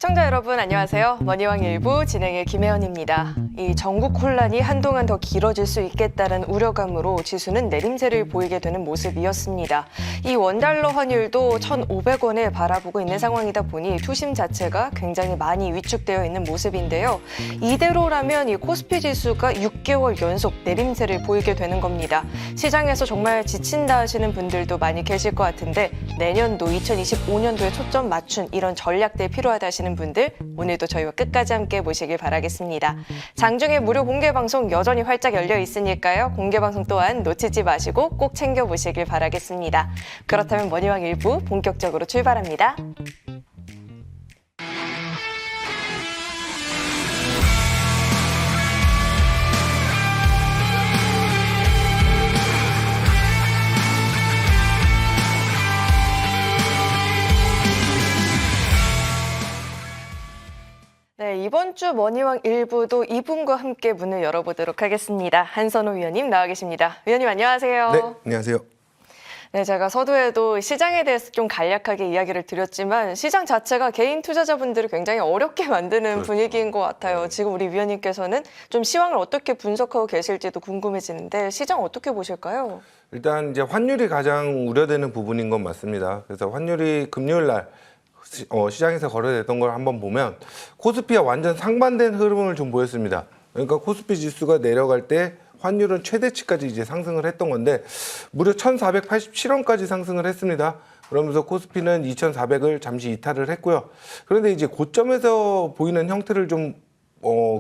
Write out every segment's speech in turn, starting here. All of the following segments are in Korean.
시청자 여러분 안녕하세요. 머니왕 일부 진행의 김혜연입니다. 이 전국 혼란이 한동안 더 길어질 수 있겠다는 우려감으로 지수는 내림세를 보이게 되는 모습이었습니다. 이 원달러 환율도 1,500원에 바라보고 있는 상황이다 보니 투심 자체가 굉장히 많이 위축되어 있는 모습인데요. 이대로라면 이 코스피 지수가 6개월 연속 내림세를 보이게 되는 겁니다. 시장에서 정말 지친다 하시는 분들도 많이 계실 것 같은데 내년도 2025년도에 초점 맞춘 이런 전략들 필요하다 하시는 분들 오늘도 저희와 끝까지 함께 보시길 바라겠습니다. 장중에 무료 공개방송 여전히 활짝 열려 있으니까요. 공개방송 또한 놓치지 마시고 꼭 챙겨보시길 바라겠습니다. 그렇다면 머니왕 일부 본격적으로 출발합니다. 네, 이번 주 머니왕 일부도 이분과 함께 문을 열어보도록 하겠습니다. 한선호 위원님 나와 계십니다. 위원님 안녕하세요. 네, 안녕하세요. 네, 제가 서두에도 시장에 대해서 좀 간략하게 이야기를 드렸지만 시장 자체가 개인 투자자분들을 굉장히 어렵게 만드는 분위기인 것 같아요. 지금 우리 위원님께서는 좀 시황을 어떻게 분석하고 계실지도 궁금해지는데 시장 어떻게 보실까요? 일단 이제 환율이 가장 우려되는 부분인 건 맞습니다. 그래서 환율이 금요일 날 시장에서 거래됐던 걸 한번 보면 코스피와 완전 상반된 흐름을 좀 보였습니다. 그러니까 코스피 지수가 내려갈 때 환율은 최대치까지 이제 상승을 했던 건데 무려 1,487원까지 상승을 했습니다. 그러면서 코스피는 2,400을 잠시 이탈을 했고요. 그런데 이제 고점에서 보이는 형태를 좀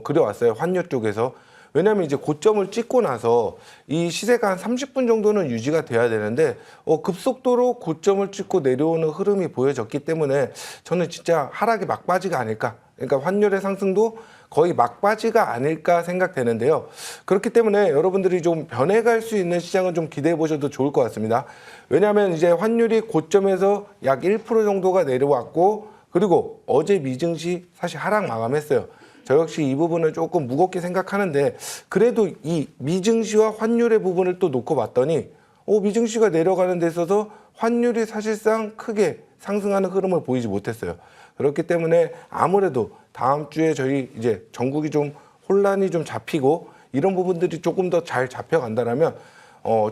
그려왔어요. 환율 쪽에서. 왜냐하면 이제 고점을 찍고 나서 이 시세가 한 30분 정도는 유지가 돼야 되는데 급속도로 고점을 찍고 내려오는 흐름이 보여졌기 때문에 저는 진짜 하락이 막바지가 아닐까. 그러니까 환율의 상승도 거의 막바지가 아닐까 생각되는데요. 그렇기 때문에 여러분들이 좀 변해갈 수 있는 시장은 좀 기대해 보셔도 좋을 것 같습니다. 왜냐하면 이제 환율이 고점에서 약 1% 정도가 내려왔고 그리고 어제 미증시 사실 하락 마감했어요. 저 역시 이 부분을 조금 무겁게 생각하는데 그래도 이 미증시와 환율의 부분을 또 놓고 봤더니 미증시가 내려가는 데 있어서 환율이 사실상 크게 상승하는 흐름을 보이지 못했어요. 그렇기 때문에 아무래도 다음 주에 저희 이제 전국이 좀 혼란이 좀 잡히고 이런 부분들이 조금 더 잘 잡혀간다면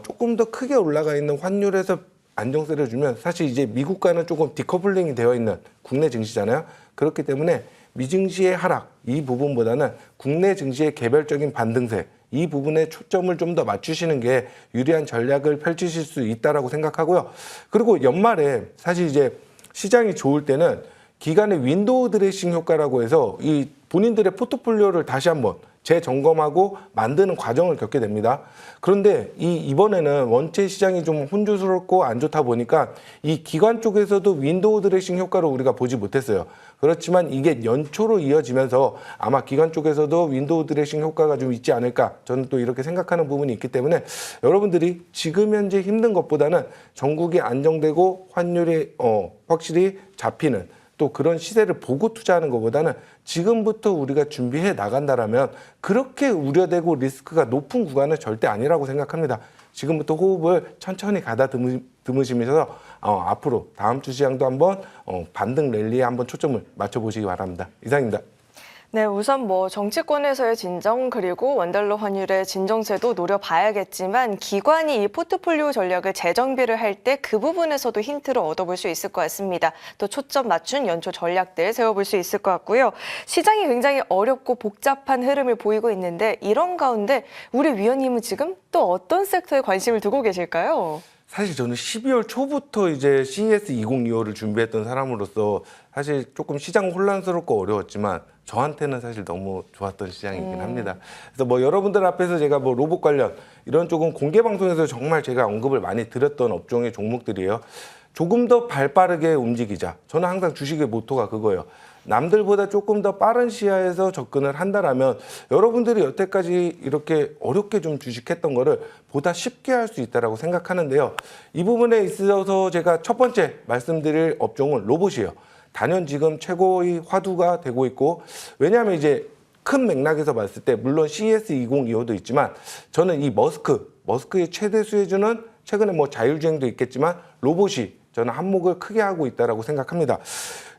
조금 더 크게 올라가 있는 환율에서 안정세를 주면 사실 이제 미국과는 조금 디커플링이 되어 있는 국내 증시잖아요. 그렇기 때문에 미증시의 하락 이 부분보다는 국내 증시의 개별적인 반등세 이 부분에 초점을 좀 더 맞추시는 게 유리한 전략을 펼치실 수 있다라고 생각하고요. 그리고 연말에 사실 이제 시장이 좋을 때는 기간의 윈도우 드레싱 효과라고 해서 이 본인들의 포트폴리오를 다시 한번 재점검하고 만드는 과정을 겪게 됩니다. 그런데 이번에는 원체 시장이 좀 혼조스럽고 안 좋다 보니까 이 기관 쪽에서도 윈도우 드레싱 효과를 우리가 보지 못했어요. 그렇지만 이게 연초로 이어지면서 아마 기관 쪽에서도 윈도우 드레싱 효과가 좀 있지 않을까 저는 또 이렇게 생각하는 부분이 있기 때문에 여러분들이 지금 현재 힘든 것보다는 전국이 안정되고 환율이 확실히 잡히는 또 그런 시세를 보고 투자하는 것보다는 지금부터 우리가 준비해 나간다라면 그렇게 우려되고 리스크가 높은 구간은 절대 아니라고 생각합니다. 지금부터 호흡을 천천히 가다듬으시면서 앞으로 다음 주 시장도 한번 반등 랠리에 한번 초점을 맞춰보시기 바랍니다. 이상입니다. 네, 우선 정치권에서의 진정 그리고 원달러 환율의 진정세도 노려봐야겠지만 기관이 이 포트폴리오 전략을 재정비를 할 때 그 부분에서도 힌트를 얻어볼 수 있을 것 같습니다. 또 초점 맞춘 연초 전략들 세워볼 수 있을 것 같고요. 시장이 굉장히 어렵고 복잡한 흐름을 보이고 있는데 이런 가운데 우리 위원님은 지금 또 어떤 섹터에 관심을 두고 계실까요? 사실 저는 12월 초부터 이제 CES 2025를 준비했던 사람으로서 사실 조금 시장 혼란스럽고 어려웠지만 저한테는 사실 너무 좋았던 시장이긴 합니다. 그래서 여러분들 앞에서 제가 로봇 관련 이런 쪽은 공개 방송에서 정말 제가 언급을 많이 드렸던 업종의 종목들이에요. 조금 더 발빠르게 움직이자. 저는 항상 주식의 모토가 그거예요. 남들보다 조금 더 빠른 시야에서 접근을 한다라면 여러분들이 여태까지 이렇게 어렵게 좀 주식했던 거를 보다 쉽게 할 수 있다고 생각하는데요. 이 부분에 있어서 제가 첫 번째 말씀드릴 업종은 로봇이에요. 단연 지금 최고의 화두가 되고 있고 왜냐하면 이제 큰 맥락에서 봤을 때 물론 CES 2025도 있지만 저는 이 머스크의 최대 수혜주는 최근에 자율주행도 있겠지만 로봇이 저는 한몫을 크게 하고 있다라고 생각합니다.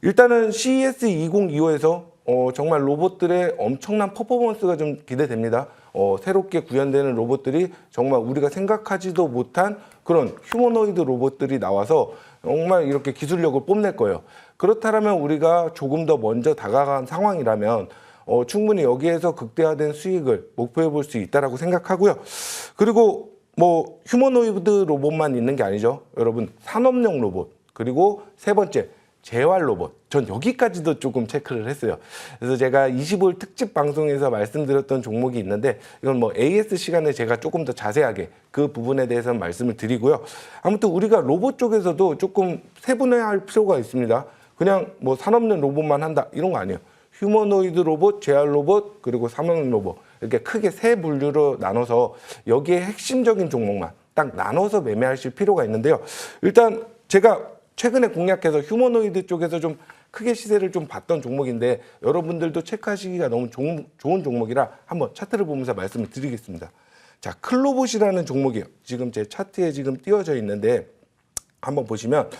일단은 CES 2025에서 정말 로봇들의 엄청난 퍼포먼스가 좀 기대됩니다. 새롭게 구현되는 로봇들이 정말 우리가 생각하지도 못한 그런 휴머노이드 로봇들이 나와서 정말 이렇게 기술력을 뽐낼 거예요. 그렇다면 우리가 조금 더 먼저 다가간 상황이라면 충분히 여기에서 극대화된 수익을 목표해 볼 수 있다라고 생각하고요. 그리고 뭐 휴머노이드 로봇만 있는 게 아니죠. 여러분, 산업용 로봇, 그리고 세 번째 재활 로봇. 전 여기까지도 조금 체크를 했어요. 그래서 제가 25일 특집 방송에서 말씀드렸던 종목이 있는데 이건 뭐 AS 시간에 제가 조금 더 자세하게 그 부분에 대해서 말씀을 드리고요. 아무튼 우리가 로봇 쪽에서도 조금 세분화할 필요가 있습니다. 그냥 뭐 산업용 로봇만 한다 이런 거 아니에요. 휴머노이드 로봇, 재활 로봇, 그리고 산업용 로봇 이렇게 크게 세 분류로 나눠서 여기에 핵심적인 종목만 딱 나눠서 매매하실 필요가 있는데요. 일단 제가 최근에 공략해서 휴머노이드 쪽에서 좀 크게 시세를 좀 봤던 종목인데 여러분들도 체크하시기가 너무 좋은 종목이라 한번 차트를 보면서 말씀을 드리겠습니다. 자, 클로봇이라는 종목이에요. 지금 제 차트에 지금 띄워져 있는데 한번 보시면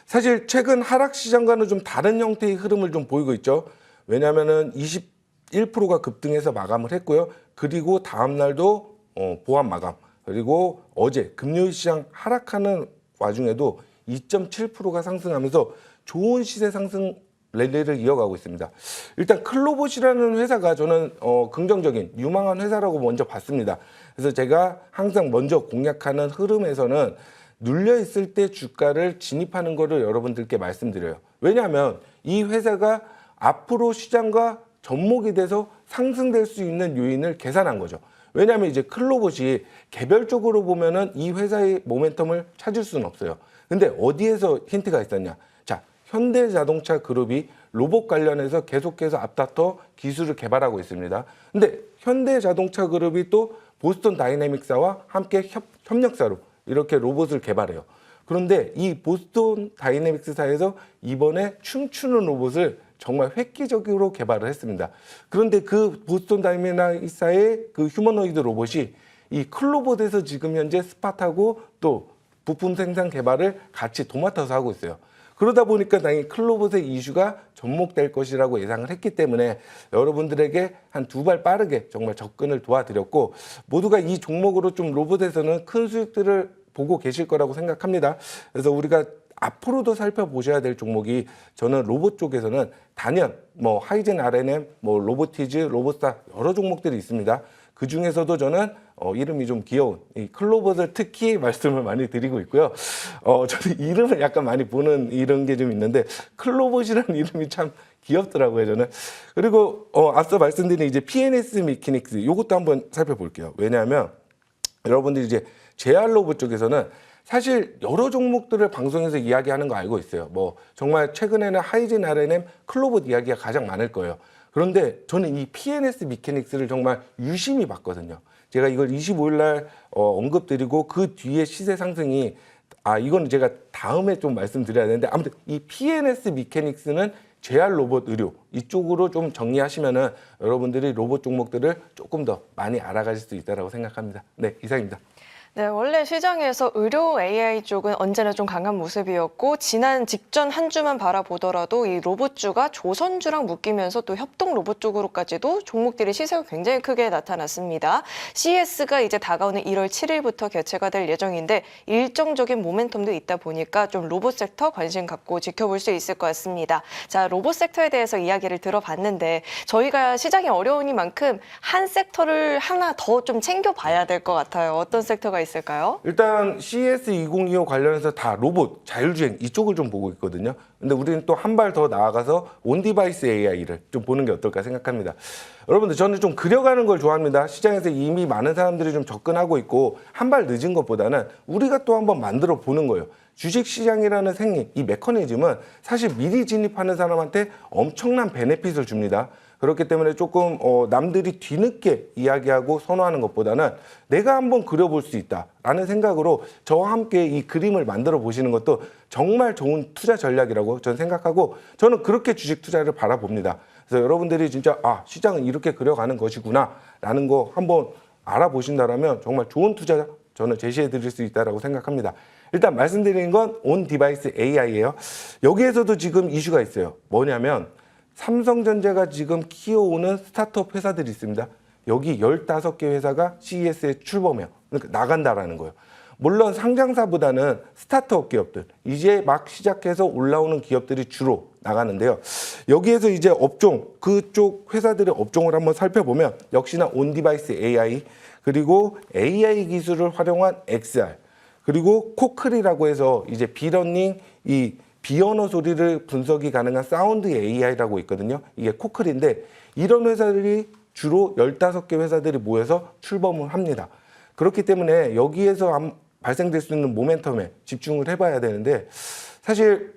사실 최근 하락 시장과는 좀 다른 형태의 흐름을 좀 보이고 있죠. 왜냐하면은 21%가 급등해서 마감을 했고요. 그리고 다음 날도 보합 마감. 그리고 어제 금요일 시장 하락하는 와중에도 2.7%가 상승하면서 좋은 시세 상승 랠리를 이어가고 있습니다. 일단 클로봇이라는 회사가 저는 긍정적인 유망한 회사라고 먼저 봤습니다. 그래서 제가 항상 먼저 공략하는 흐름에서는 눌려 있을 때 주가를 진입하는 거를 여러분들께 말씀드려요. 왜냐하면 이 회사가 앞으로 시장과 접목이 돼서 상승될 수 있는 요인을 계산한 거죠. 왜냐하면 이제 클로봇이 개별적으로 보면은 이 회사의 모멘텀을 찾을 수는 없어요. 근데 어디에서 힌트가 있었냐? 자, 현대자동차 그룹이 로봇 관련해서 계속해서 앞다퉈 기술을 개발하고 있습니다. 근데 현대자동차 그룹이 또 보스턴 다이내믹사와 함께 협력사로 이렇게 로봇을 개발해요. 그런데 이 보스턴 다이내믹스사에서 이번에 춤추는 로봇을 정말 획기적으로 개발을 했습니다. 그런데 그 보스턴 다이내믹스사의 그 휴머노이드 로봇이 이 클로봇에서 지금 현재 스팟하고 또 부품 생산 개발을 같이 도맡아서 하고 있어요. 그러다 보니까 당연히 클로봇의 이슈가 접목될 것이라고 예상을 했기 때문에 여러분들에게 한 두 발 빠르게 정말 접근을 도와드렸고 모두가 이 종목으로 좀 로봇에서는 큰 수익들을 보고 계실 거라고 생각합니다. 그래서 우리가 앞으로도 살펴보셔야 될 종목이 저는 로봇 쪽에서는 단연 뭐 하이젠 RNM, 뭐 로보티즈, 로봇사 여러 종목들이 있습니다. 그 중에서도 저는 이름이 좀 귀여운 이 클로봇을 특히 말씀을 많이 드리고 있고요. 저는 이름을 약간 많이 보는 이런 게 좀 있는데 클로봇이라는 이름이 참 귀엽더라고요, 저는. 그리고 앞서 말씀드린 이제 PNS 미케닉스 이것도 한번 살펴볼게요. 왜냐하면 여러분들이 이제 JR 로봇 쪽에서는 사실 여러 종목들을 방송에서 이야기하는 거 알고 있어요. 뭐 정말 최근에는 하이젠 RNM, 클로봇 이야기가 가장 많을 거예요. 그런데 저는 이 PNS 미케닉스를 정말 유심히 봤거든요. 제가 이걸 25일 날 언급드리고 그 뒤에 시세 상승이 이건 제가 다음에 좀 말씀드려야 되는데 아무튼 이 PNS 미케닉스는 JR 로봇 의료 이쪽으로 좀 정리하시면은 여러분들이 로봇 종목들을 조금 더 많이 알아가실 수 있다고 생각합니다. 네, 이상입니다. 네, 원래 시장에서 의료 AI 쪽은 언제나 좀 강한 모습이었고 지난 직전 한 주만 바라보더라도 이 로봇주가 조선주랑 묶이면서 또 협동 로봇 쪽으로까지도 종목들의 시세가 굉장히 크게 나타났습니다. CES가 이제 다가오는 1월 7일부터 개최가 될 예정인데 일정적인 모멘텀도 있다 보니까 좀 로봇 섹터 관심 갖고 지켜볼 수 있을 것 같습니다. 자, 로봇 섹터에 대해서 이야기를 들어봤는데 저희가 시장이 어려우니만큼 한 섹터를 하나 더 좀 챙겨봐야 될 것 같아요. 어떤 섹터가 있을까요? 일단 CES 2025 관련해서 다 로봇, 자율주행 이쪽을 좀 보고 있거든요. 근데 우리는 또 한 발 더 나아가서 온디바이스 AI를 좀 보는 게 어떨까 생각합니다. 여러분들 저는 좀 그려가는 걸 좋아합니다. 시장에서 이미 많은 사람들이 좀 접근하고 있고 한 발 늦은 것보다는 우리가 또 한번 만들어 보는 거예요. 주식시장이라는 생리, 이 메커니즘은 사실 미리 진입하는 사람한테 엄청난 베네핏을 줍니다. 그렇기 때문에 조금 남들이 뒤늦게 이야기하고 선호하는 것보다는 내가 한번 그려볼 수 있다라는 생각으로 저와 함께 이 그림을 만들어 보시는 것도 정말 좋은 투자 전략이라고 저는 생각하고 저는 그렇게 주식 투자를 바라봅니다. 그래서 여러분들이 진짜 시장은 이렇게 그려가는 것이구나 라는 거 한번 알아보신다면 정말 좋은 투자 저는 제시해 드릴 수 있다고 생각합니다. 일단 말씀드리는 건 온 디바이스 AI예요. 여기에서도 지금 이슈가 있어요. 뭐냐면 삼성전자가 지금 키워오는 스타트업 회사들이 있습니다. 여기 15개 회사가 CES에 출범해요. 그러니까 나간다라는 거예요. 물론 상장사보다는 스타트업 기업들, 이제 막 시작해서 올라오는 기업들이 주로 나가는데요. 여기에서 이제 업종, 그쪽 회사들의 업종을 한번 살펴보면 역시나 온디바이스 AI, 그리고 AI 기술을 활용한 XR, 그리고 코클이라고 해서 이제 비러닝, 이 비언어 소리를 분석이 가능한 사운드 AI라고 있거든요. 이게 코클인데 이런 회사들이 주로 15개 회사들이 모여서 출범을 합니다. 그렇기 때문에 여기에서 발생될 수 있는 모멘텀에 집중을 해봐야 되는데 사실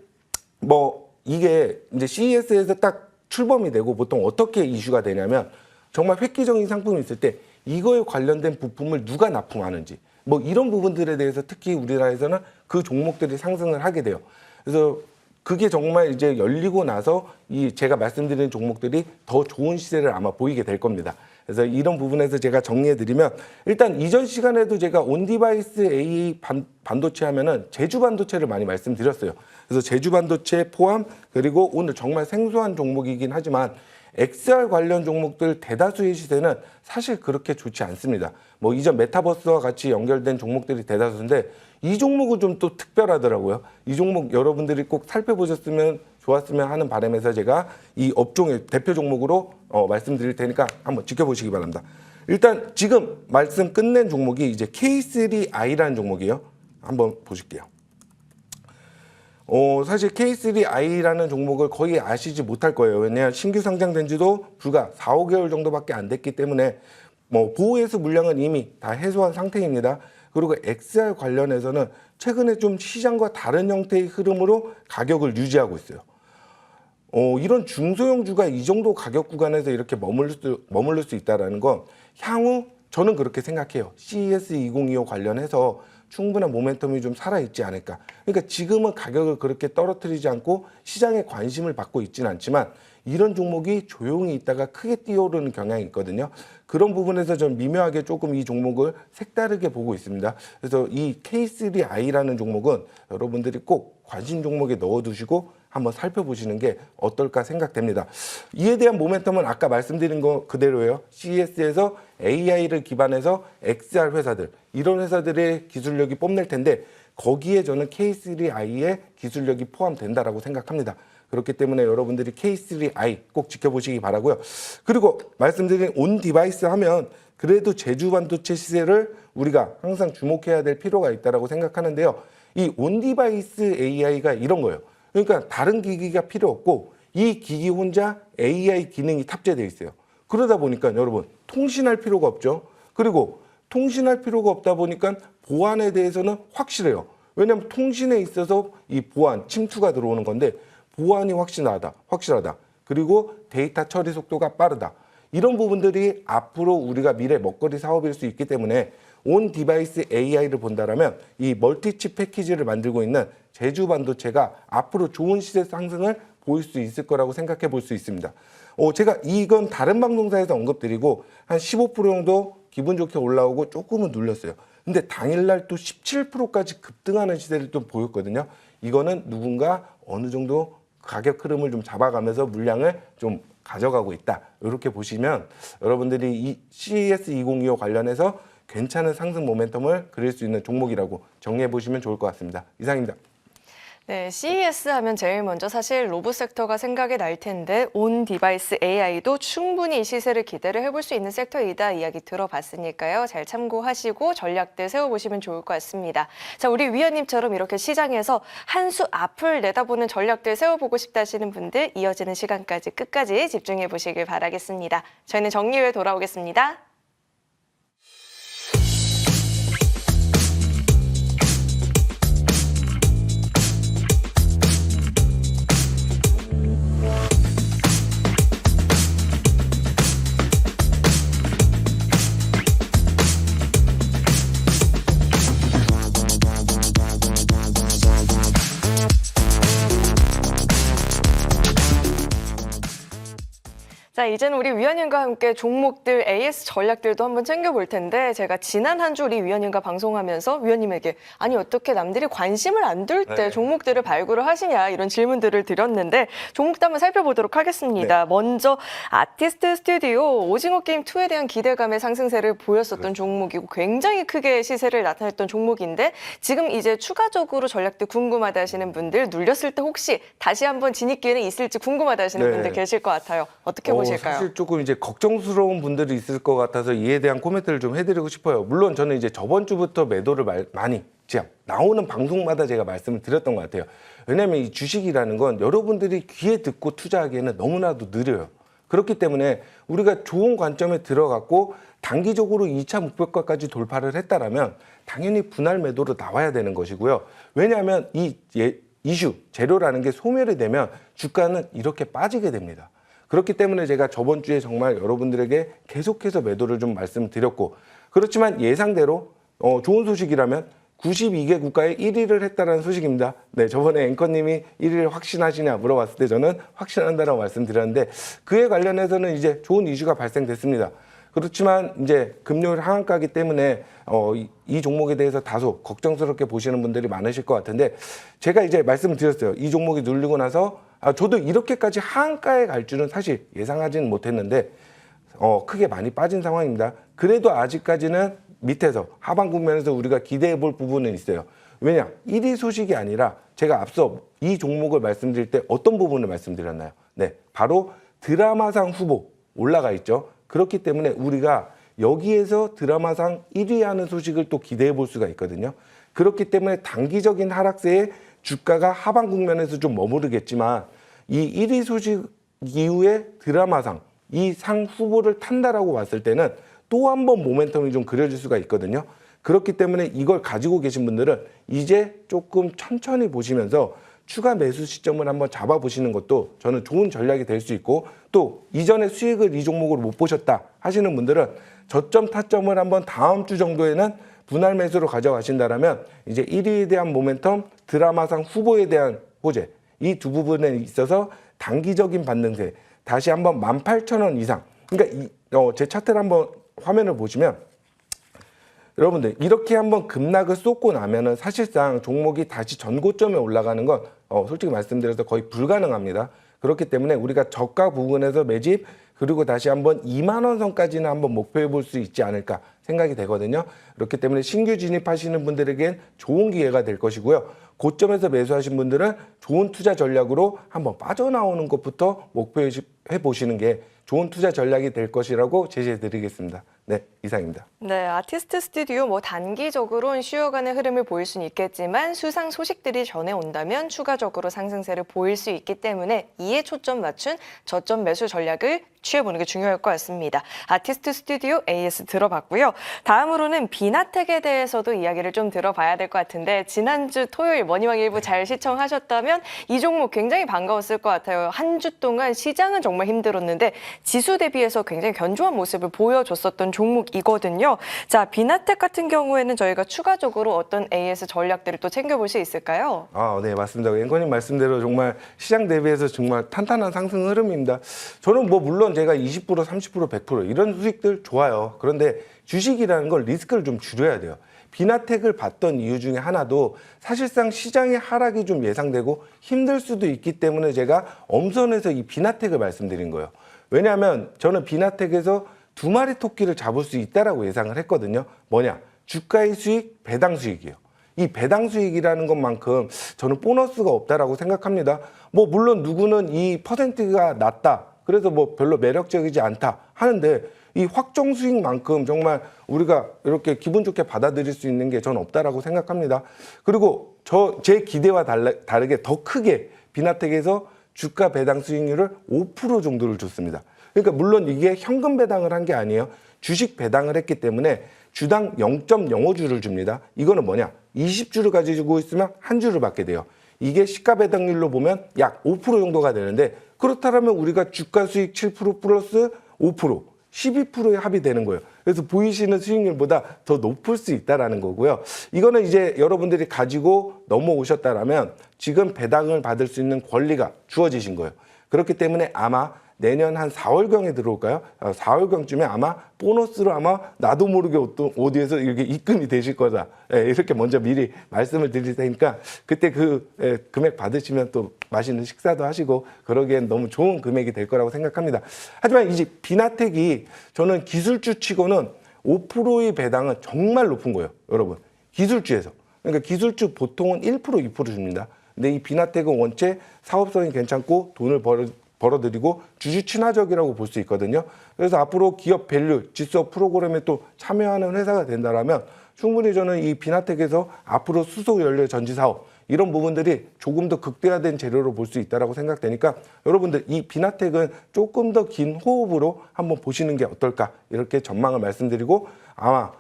뭐 이게 이제 CES에서 딱 출범이 되고 보통 어떻게 이슈가 되냐면 정말 획기적인 상품이 있을 때 이거에 관련된 부품을 누가 납품하는지 뭐 이런 부분들에 대해서 특히 우리나라에서는 그 종목들이 상승을 하게 돼요. 그래서 그게 정말 이제 열리고 나서 이 제가 말씀드린 종목들이 더 좋은 시세를 아마 보이게 될 겁니다. 그래서 이런 부분에서 제가 정리해드리면 일단 이전 시간에도 제가 온디바이스 AI 반도체 하면은 제주 반도체를 많이 말씀드렸어요. 그래서 제주 반도체 포함 그리고 오늘 정말 생소한 종목이긴 하지만 XR 관련 종목들 대다수의 시세는 사실 그렇게 좋지 않습니다. 뭐 이전 메타버스와 같이 연결된 종목들이 대다수인데 이 종목은 좀 또 특별하더라고요. 이 종목 여러분들이 꼭 살펴보셨으면 좋았으면 하는 바람에서 제가 이 업종의 대표 종목으로 말씀드릴 테니까 한번 지켜보시기 바랍니다. 일단 지금 말씀 끝낸 종목이 이제 K3i라는 종목이에요. 한번 보실게요. 사실 K3i라는 종목을 거의 아시지 못할 거예요. 왜냐하면 신규 상장된 지도 불과 4, 5개월 정도밖에 안 됐기 때문에 뭐 보호해수 물량은 이미 다 해소한 상태입니다. 그리고 XR 관련해서는 최근에 좀 시장과 다른 형태의 흐름으로 가격을 유지하고 있어요. 이런 중소형주가 이 정도 가격 구간에서 이렇게 머무를 수 있다는 건 향후 저는 그렇게 생각해요. CES 2025 관련해서 충분한 모멘텀이 좀 살아있지 않을까. 그러니까 지금은 가격을 그렇게 떨어뜨리지 않고 시장에 관심을 받고 있지는 않지만 이런 종목이 조용히 있다가 크게 뛰어오르는 경향이 있거든요. 그런 부분에서 좀 미묘하게 조금 이 종목을 색다르게 보고 있습니다. 그래서 이 K3i라는 종목은 여러분들이 꼭 관심 종목에 넣어두시고 한번 살펴보시는 게 어떨까 생각됩니다. 이에 대한 모멘텀은 아까 말씀드린 거 그대로예요. CES에서 AI를 기반해서 XR 회사들, 이런 회사들의 기술력이 뽐낼 텐데 거기에 저는 K3i의 기술력이 포함된다라고 생각합니다. 그렇기 때문에 여러분들이 K3i 꼭 지켜보시기 바라고요. 그리고 말씀드린 온 디바이스 하면 그래도 제주 반도체 시세를 우리가 항상 주목해야 될 필요가 있다고 생각하는데요. 이 온 디바이스 AI가 이런 거예요. 그러니까 다른 기기가 필요 없고 이 기기 혼자 AI 기능이 탑재되어 있어요. 그러다 보니까 여러분 통신할 필요가 없죠. 그리고 통신할 필요가 없다 보니까 보안에 대해서는 확실해요. 왜냐하면 통신에 있어서 이 보안, 침투가 들어오는 건데 보안이 확실하다. 그리고 데이터 처리 속도가 빠르다. 이런 부분들이 앞으로 우리가 미래 먹거리 사업일 수 있기 때문에 온 디바이스 AI를 본다라면 이 멀티칩 패키지를 만들고 있는 제주 반도체가 앞으로 좋은 시세 상승을 보일 수 있을 거라고 생각해 볼 수 있습니다. 제가 이건 다른 방송사에서 언급드리고 한 15% 정도 기분 좋게 올라오고 조금은 눌렸어요. 근데 당일날 또 17%까지 급등하는 시세를 좀 보였거든요. 이거는 누군가 어느 정도 가격 흐름을 좀 잡아가면서 물량을 좀 가져가고 있다. 이렇게 보시면 여러분들이 이 CES 2025 관련해서 괜찮은 상승 모멘텀을 그릴 수 있는 종목이라고 정리해 보시면 좋을 것 같습니다. 이상입니다. 네, CES 하면 제일 먼저 사실 로봇 섹터가 생각이 날 텐데 온 디바이스 AI도 충분히 이 시세를 기대를 해볼 수 있는 섹터이다 이야기 들어봤으니까요. 잘 참고하시고 전략들 세워보시면 좋을 것 같습니다. 자, 우리 위원님처럼 이렇게 시장에서 한 수 앞을 내다보는 전략들 세워보고 싶다 하시는 분들 이어지는 시간까지 끝까지 집중해 보시길 바라겠습니다. 저희는 정리 후에 돌아오겠습니다. 자, 이제는 우리 위원님과 함께 종목들, AS 전략들도 한번 챙겨볼 텐데 제가 지난 한 주 우리 위원님과 방송하면서 위원님에게 아니 어떻게 남들이 관심을 안 둘 때 종목들을 발굴을 하시냐 이런 질문들을 드렸는데 종목도 한번 살펴보도록 하겠습니다. 먼저 아티스트 스튜디오 오징어 게임 2에 대한 기대감의 상승세를 보였었던 종목이고 굉장히 크게 시세를 나타냈던 종목인데 지금 이제 추가적으로 전략들 궁금하다 하시는 분들 눌렸을 때 혹시 다시 한번 진입 기회는 있을지 궁금하다 하시는 분들 계실 것 같아요. 어떻게 보실까요? 사실 조금 이제 걱정스러운 분들이 있을 것 같아서 이에 대한 코멘트를 좀 해드리고 싶어요. 물론 저는 이제 저번 주부터 매도를 많이 나오는 방송마다 제가 말씀을 드렸던 것 같아요. 왜냐하면 이 주식이라는 건 여러분들이 귀에 듣고 투자하기에는 너무나도 느려요. 그렇기 때문에 우리가 좋은 관점에 들어갔고 단기적으로 2차 목표가까지 돌파를 했다라면 당연히 분할 매도로 나와야 되는 것이고요. 왜냐하면 이슈, 재료라는 게 소멸이 되면 주가는 이렇게 빠지게 됩니다. 그렇기 때문에 제가 저번 주에 정말 여러분들에게 계속해서 매도를 좀 말씀드렸고 그렇지만 예상대로 좋은 소식이라면 92개 국가에 1위를 했다는 소식입니다. 네, 저번에 앵커님이 1위를 확신하시냐 물어봤을 때 저는 확신한다라고 말씀드렸는데 그에 관련해서는 이제 좋은 이슈가 발생됐습니다. 그렇지만 이제 금요일 하한가기 때문에 이 종목에 대해서 다소 걱정스럽게 보시는 분들이 많으실 것 같은데 제가 이제 말씀드렸어요. 이 종목이 눌리고 나서 저도 이렇게까지 하한가에 갈 줄은 사실 예상하지는 못했는데 크게 많이 빠진 상황입니다. 그래도 아직까지는 밑에서 하반 국면에서 우리가 기대해 볼 부분은 있어요. 왜냐? 1위 소식이 아니라 제가 앞서 이 종목을 말씀드릴 때 어떤 부분을 말씀드렸나요? 네, 바로 드라마상 후보 올라가 있죠. 그렇기 때문에 우리가 여기에서 드라마상 1위 하는 소식을 또 기대해 볼 수가 있거든요. 그렇기 때문에 단기적인 하락세에 주가가 하반 국면에서 좀 머무르겠지만 이 1위 소식 이후에 드라마상 이 상 후보를 탄다라고 봤을 때는 또 한 번 모멘텀이 좀 그려질 수가 있거든요. 그렇기 때문에 이걸 가지고 계신 분들은 이제 조금 천천히 보시면서 추가 매수 시점을 한번 잡아보시는 것도 저는 좋은 전략이 될 수 있고 또 이전에 수익을 이 종목으로 못 보셨다 하시는 분들은 저점 타점을 한번 다음 주 정도에는 분할 매수로 가져가신다면 이제 1위에 대한 모멘텀, 드라마상 후보에 대한 호재 이 두 부분에 있어서 단기적인 반등세 다시 한번 18,000원 이상 그러니까 제 차트를 한번 화면을 보시면 여러분들 이렇게 한번 급락을 쏟고 나면은 사실상 종목이 다시 전고점에 올라가는 건 솔직히 말씀드려서 거의 불가능합니다. 그렇기 때문에 우리가 저가 부분에서 매집 그리고 다시 한번 2만 원 선까지는 한번 목표해 볼 수 있지 않을까 생각이 되거든요. 그렇기 때문에 신규 진입하시는 분들에겐 좋은 기회가 될 것이고요. 고점에서 매수하신 분들은 좋은 투자 전략으로 한번 빠져나오는 것부터 목표해 보시는 게 좋은 투자 전략이 될 것이라고 제시해 드리겠습니다. 네, 이상입니다. 네, 아티스트 스튜디오 단기적으로는 쉬어가는 흐름을 보일 수는 있겠지만 수상 소식들이 전해온다면 추가적으로 상승세를 보일 수 있기 때문에 이에 초점 맞춘 저점 매수 전략을 취해보는 게 중요할 것 같습니다. 아티스트 스튜디오 AS 들어봤고요. 다음으로는 비나텍에 대해서도 이야기를 좀 들어봐야 될 것 같은데 지난주 토요일 머니왕 일부 잘 시청하셨다면 이 종목 굉장히 반가웠을 것 같아요. 한 주 동안 시장은 정말 힘들었는데 지수 대비해서 굉장히 견조한 모습을 보여줬었던 종목이거든요. 자, 비나텍 같은 경우에는 저희가 추가적으로 어떤 AS 전략들을 또 챙겨볼 수 있을까요? 네, 맞습니다. 앵커님 말씀대로 정말 시장 대비해서 정말 탄탄한 상승 흐름입니다. 저는 물론 제가 20%, 30%, 100% 이런 수익들 좋아요. 그런데 주식이라는 걸 리스크를 좀 줄여야 돼요. 비나텍을 봤던 이유 중에 하나도 사실상 시장의 하락이 좀 예상되고 힘들 수도 있기 때문에 제가 엄선해서 이 비나텍을 말씀드린 거예요. 왜냐하면 저는 비나텍에서 두 마리 토끼를 잡을 수 있다라고 예상을 했거든요. 뭐냐? 주가의 수익, 배당 수익이에요. 이 배당 수익이라는 것만큼 저는 보너스가 없다라고 생각합니다. 물론 누구는 이 퍼센트가 낮다. 그래서 별로 매력적이지 않다 하는데 이 확정 수익만큼 정말 우리가 이렇게 기분 좋게 받아들일 수 있는 게 저는 없다라고 생각합니다. 그리고 제 기대와 다르게 더 크게 비나텍에서 주가 배당 수익률을 5% 정도를 줬습니다. 그러니까 물론 이게 현금 배당을 한 게 아니에요. 주식 배당을 했기 때문에 주당 0.05주를 줍니다. 이거는 뭐냐? 20주를 가지고 있으면 한 주를 받게 돼요. 이게 시가 배당률로 보면 약 5% 정도가 되는데 그렇다면 우리가 주가 수익 7% 플러스 5%, 12%의 합이 되는 거예요. 그래서 보이시는 수익률보다 더 높을 수 있다는 거고요. 이거는 이제 여러분들이 가지고 넘어오셨다면 지금 배당을 받을 수 있는 권리가 주어지신 거예요. 그렇기 때문에 아마 내년 한 4월경에 들어올까요? 4월경쯤에 아마 보너스로 아마 나도 모르게 어디에서 이렇게 입금이 되실 거다. 예, 이렇게 먼저 미리 말씀을 드릴 테니까 그때 그 금액 받으시면 또 맛있는 식사도 하시고 그러기엔 너무 좋은 금액이 될 거라고 생각합니다. 하지만 이제 비나텍이 저는 기술주 치고는 5%의 배당은 정말 높은 거예요, 여러분. 기술주에서. 그러니까 기술주 보통은 1%, 2% 줍니다. 근데 이 비나텍은 원체 사업성이 괜찮고 돈을 벌어들이고 주주 친화적이라고 볼 수 있거든요. 그래서 앞으로 기업 밸류, 지수업 프로그램에 또 참여하는 회사가 된다면 충분히 저는 이 비나텍에서 앞으로 수소 연료 전지 사업 이런 부분들이 조금 더 극대화된 재료로 볼 수 있다고 생각되니까 여러분들 이 비나텍은 조금 더 긴 호흡으로 한번 보시는 게 어떨까 이렇게 전망을 말씀드리고 아마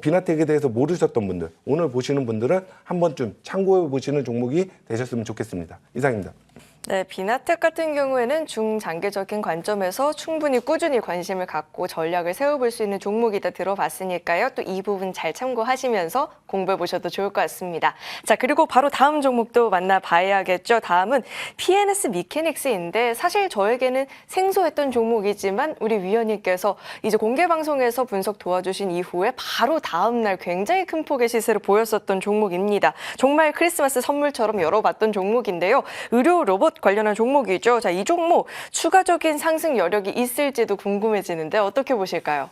비나텍에 대해서 모르셨던 분들 오늘 보시는 분들은 한 번쯤 참고해 보시는 종목이 되셨으면 좋겠습니다. 이상입니다. 네, 비나텍 같은 경우에는 중장기적인 관점에서 충분히 꾸준히 관심을 갖고 전략을 세워볼 수 있는 종목이다 들어봤으니까요. 또 이 부분 잘 참고하시면서 공부해 보셔도 좋을 것 같습니다. 자, 그리고 바로 다음 종목도 만나봐야겠죠. 다음은 PNS 미케닉스인데 사실 저에게는 생소했던 종목이지만 우리 위원님께서 이제 공개 방송에서 분석 도와주신 이후에 바로 다음 날 굉장히 큰 폭의 시세를 보였었던 종목입니다. 정말 크리스마스 선물처럼 열어봤던 종목인데요. 의료 로봇 관련한 종목이죠. 자, 이 종목 추가적인 상승 여력이 있을지도 궁금해지는데 어떻게 보실까요?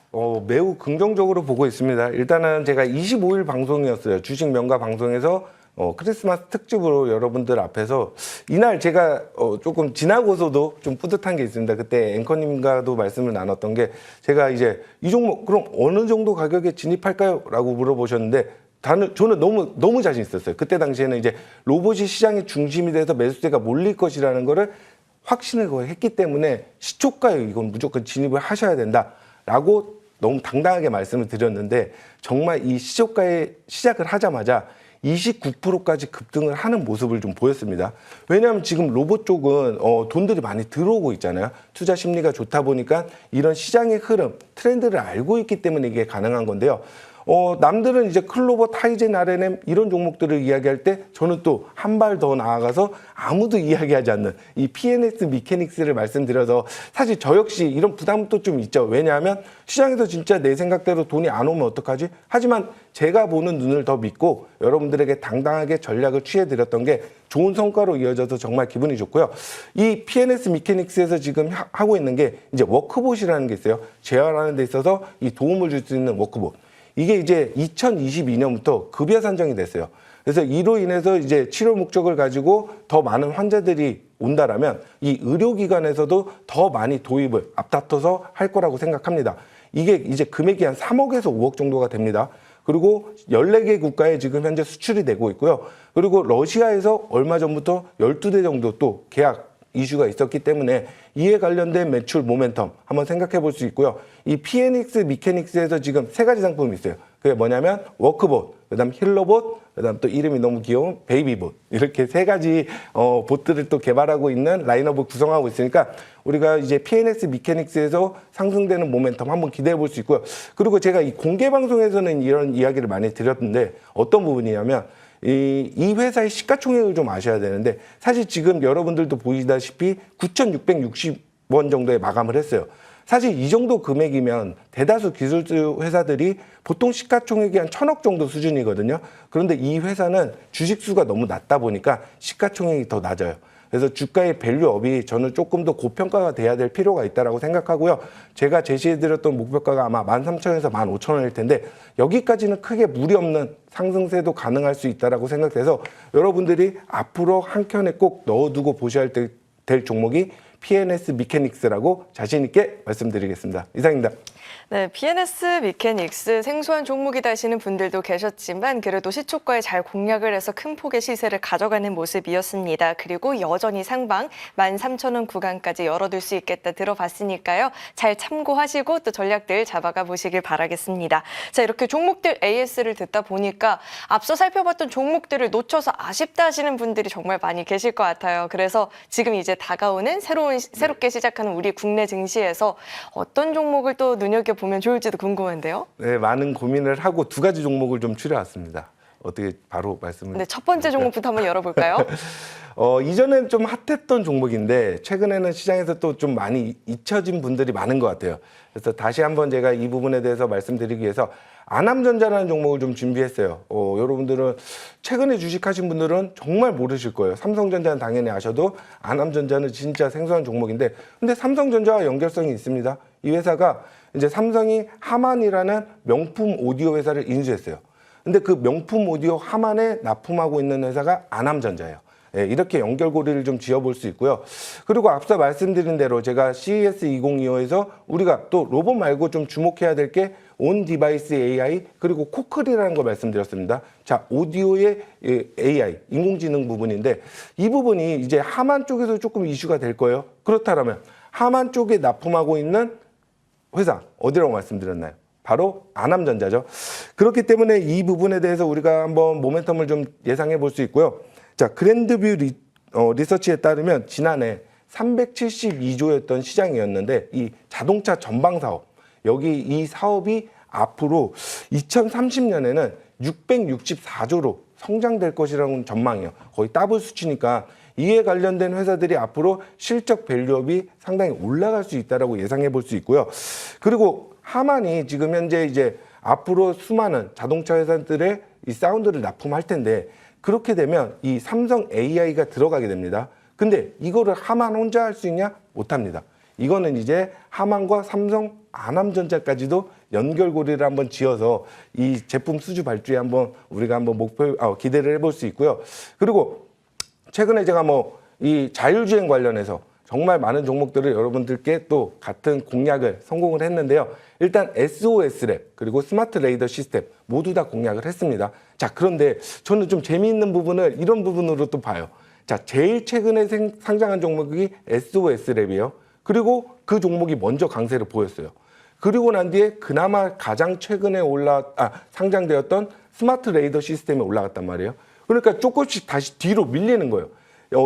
매우 긍정적으로 보고 있습니다. 일단은 제가 25일 방송이었어요. 주식 명가 방송에서 크리스마스 특집으로 여러분들 앞에서 이날 제가 조금 지나고서도 좀 뿌듯한 게 있습니다. 그때 앵커님과도 말씀을 나눴던 게 제가 이제 이 종목 그럼 어느 정도 가격에 진입할까요? 라고 물어보셨는데 저는 너무 자신 있었어요. 그때 당시에는 이제 로봇이 시장의 중심이 돼서 매수세가 몰릴 것이라는 거를 확신을 거의 했기 때문에 시초가에 이건 무조건 진입을 하셔야 된다라고 너무 당당하게 말씀을 드렸는데 정말 이 시초가에 시작을 하자마자 29%까지 급등을 하는 모습을 좀 보였습니다. 왜냐하면 지금 로봇 쪽은 돈들이 많이 들어오고 있잖아요. 투자 심리가 좋다 보니까 이런 시장의 흐름, 트렌드를 알고 있기 때문에 이게 가능한 건데요. 남들은 이제 클로버, 타이젠, RNM 이런 종목들을 이야기할 때 저는 또 한 발 더 나아가서 아무도 이야기하지 않는 이 PNS 미케닉스를 말씀드려서 사실 저 역시 이런 부담도 좀 있죠. 왜냐하면 시장에서 진짜 내 생각대로 돈이 안 오면 어떡하지? 하지만 제가 보는 눈을 더 믿고 여러분들에게 당당하게 전략을 취해드렸던 게 좋은 성과로 이어져서 정말 기분이 좋고요. 이 PNS 미케닉스에서 지금 하고 있는 게 이제 워크봇이라는 게 있어요. 재활하는 데 있어서 이 도움을 줄 수 있는 워크봇. 이게 이제 2022년부터 급여 산정이 됐어요. 그래서 이로 인해서 이제 치료 목적을 가지고 더 많은 환자들이 온다라면 이 의료기관에서도 더 많이 도입을 앞다퉈서 할 거라고 생각합니다. 이게 이제 금액이 한 3억에서 5억 정도가 됩니다. 그리고 14개 국가에 지금 현재 수출이 되고 있고요. 그리고 러시아에서 얼마 전부터 12대 정도 또 계약 이슈가 있었기 때문에 이에 관련된 매출 모멘텀 한번 생각해 볼 수 있고요. 이 PNX 미케닉스에서 지금 3가지 상품이 있어요. 그게 뭐냐면 워크봇, 그다음 힐러봇, 그다음 또 이름이 너무 귀여운 베이비봇 이렇게 3가지 봇들을 또 개발하고 있는 라인업을 구성하고 있으니까 우리가 이제 PNX 미케닉스에서 상승되는 모멘텀 한번 기대해 볼 수 있고요. 그리고 제가 이 공개 방송에서는 이런 이야기를 많이 드렸는데 어떤 부분이냐면 이 회사의 시가총액을 좀 아셔야 되는데 사실 지금 여러분들도 보시다시피 9,660원 정도에 마감을 했어요. 사실 이 정도 금액이면 대다수 기술주 회사들이 보통 시가총액이 한 1,000억 정도 수준이거든요. 그런데 이 회사는 주식수가 너무 낮다 보니까 시가총액이 더 낮아요. 그래서 주가의 밸류업이 저는 조금 더 고평가가 돼야 될 필요가 있다고 생각하고요. 제가 제시해드렸던 목표가가 아마 13,000원에서 15,000원일 텐데 여기까지는 크게 무리 없는 상승세도 가능할 수 있다고 생각돼서 여러분들이 앞으로 한 켠에 꼭 넣어두고 보셔야 될 종목이 PNS 미케닉스라고 자신 있게 말씀드리겠습니다. 이상입니다. 네, PNS 미케닉스 생소한 종목이다 하시는 분들도 계셨지만 그래도 시초가에 잘 공략을 해서 큰 폭의 시세를 가져가는 모습이었습니다. 그리고 여전히 상방 13,000원 구간까지 열어둘 수 있겠다 들어봤으니까요. 잘 참고하시고 또 전략들 잡아가 보시길 바라겠습니다. 자, 이렇게 종목들 AS를 듣다 보니까 앞서 살펴봤던 종목들을 놓쳐서 아쉽다 하시는 분들이 정말 많이 계실 것 같아요. 그래서 지금 이제 다가오는 새롭게 시작하는 우리 국내 증시에서 어떤 종목을 또 눈여겨보면 좋을지도 궁금한데요. 네, 많은 고민을 하고 2가지 종목을 좀 추려왔습니다. 어떻게 바로 말씀을? 네, 첫 번째 종목부터 한번 열어볼까요? 이전엔 좀 핫했던 종목인데 최근에는 시장에서 또 좀 많이 잊혀진 분들이 많은 것 같아요. 그래서 다시 한번 제가 이 부분에 대해서 말씀드리기 위해서 아남전자라는 종목을 좀 준비했어요. 여러분들은 최근에 주식하신 분들은 정말 모르실 거예요. 삼성전자는 당연히 아셔도 아남전자는 진짜 생소한 종목인데 근데 삼성전자와 연결성이 있습니다. 이 회사가 이제 삼성이 하만이라는 명품 오디오 회사를 인수했어요. 근데 그 명품 오디오 하만에 납품하고 있는 회사가 아남전자예요. 예, 이렇게 연결고리를 좀 지어볼 수 있고요. 그리고 앞서 말씀드린 대로 제가 CES 2025에서 우리가 또 로봇 말고 좀 주목해야 될 게 온 디바이스 AI 그리고 코클이라는 걸 말씀드렸습니다. 자, 오디오의 AI, 인공지능 부분인데 이 부분이 이제 하만 쪽에서 조금 이슈가 될 거예요. 그렇다면 하만 쪽에 납품하고 있는 회사 어디라고 말씀드렸나요? 바로 아남전자죠. 그렇기 때문에 이 부분에 대해서 우리가 한번 모멘텀을 좀 예상해 볼 수 있고요. 자, 그랜드뷰 리서치에 따르면 지난해 372조였던 시장이었는데 이 자동차 전방 사업 여기 이 사업이 앞으로 2030년에는 664조로 성장될 것이라는 전망이에요. 거의 더블 수치니까 이에 관련된 회사들이 앞으로 실적 밸류업이 상당히 올라갈 수 있다라고 예상해 볼 수 있고요. 그리고 하만이 지금 현재 이제 앞으로 수많은 자동차 회사들의 이 사운드를 납품할 텐데 그렇게 되면 이 삼성 AI가 들어가게 됩니다. 근데 이거를 하만 혼자 할 수 있냐? 못합니다. 이거는 이제 하만과 삼성, 아남전자까지도 연결고리를 한번 지어서 이 제품 수주 발주에 한번 우리가 한번 기대를 해볼 수 있고요. 그리고 최근에 제가 이 자율주행 관련해서 정말 많은 종목들을 여러분들께 또 같은 공략을 성공을 했는데요. 일단 SOS랩 그리고 스마트 레이더 시스템 모두 다 공략을 했습니다. 자, 그런데 저는 좀 재미있는 부분을 이런 부분으로 또 봐요. 자, 제일 최근에 상장한 종목이 SOS랩이에요. 그리고 그 종목이 먼저 강세를 보였어요. 그리고 난 뒤에 그나마 가장 최근에 상장되었던 스마트 레이더 시스템이 올라갔단 말이에요. 그러니까 조금씩 다시 뒤로 밀리는 거예요.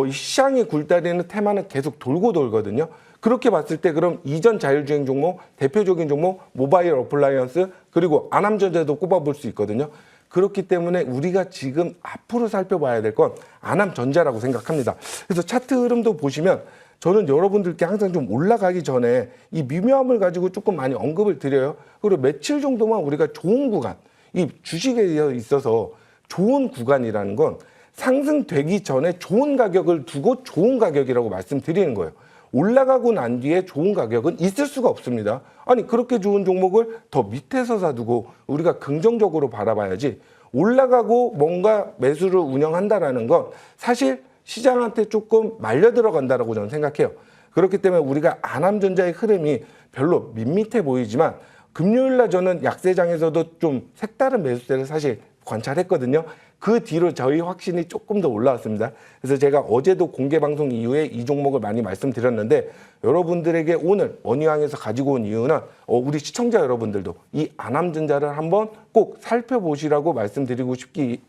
이 시장이 굴다리는 테마는 계속 돌고 돌거든요. 그렇게 봤을 때 그럼 이전 자율주행 종목, 대표적인 종목, 모바일 어플라이언스, 그리고 아남전자도 꼽아볼 수 있거든요. 그렇기 때문에 우리가 지금 앞으로 살펴봐야 될 건 아남전자라고 생각합니다. 그래서 차트 흐름도 보시면 저는 여러분들께 항상 좀 올라가기 전에 이 미묘함을 가지고 조금 많이 언급을 드려요. 그리고 며칠 정도만 우리가 좋은 구간, 이 주식에 있어서 좋은 구간이라는 건 상승되기 전에 좋은 가격을 두고 좋은 가격이라고 말씀드리는 거예요. 올라가고 난 뒤에 좋은 가격은 있을 수가 없습니다. 아니 그렇게 좋은 종목을 더 밑에서 사두고 우리가 긍정적으로 바라봐야지 올라가고 뭔가 매수를 운영한다라는 건 사실 시장한테 조금 말려 들어간다라고 저는 생각해요. 그렇기 때문에 우리가 아남전자의 흐름이 별로 밋밋해 보이지만 금요일 날 저는 약세장에서도 좀 색다른 매수세를 사실 관찰했거든요. 그 뒤로 저희 확신이 조금 더 올라왔습니다. 그래서 제가 어제도 공개 방송 이후에 이 종목을 많이 말씀드렸는데 여러분들에게 오늘 머니왕에서 가지고 온 이유는 우리 시청자 여러분들도 이 아남전자를 한번 꼭 살펴보시라고 말씀드리고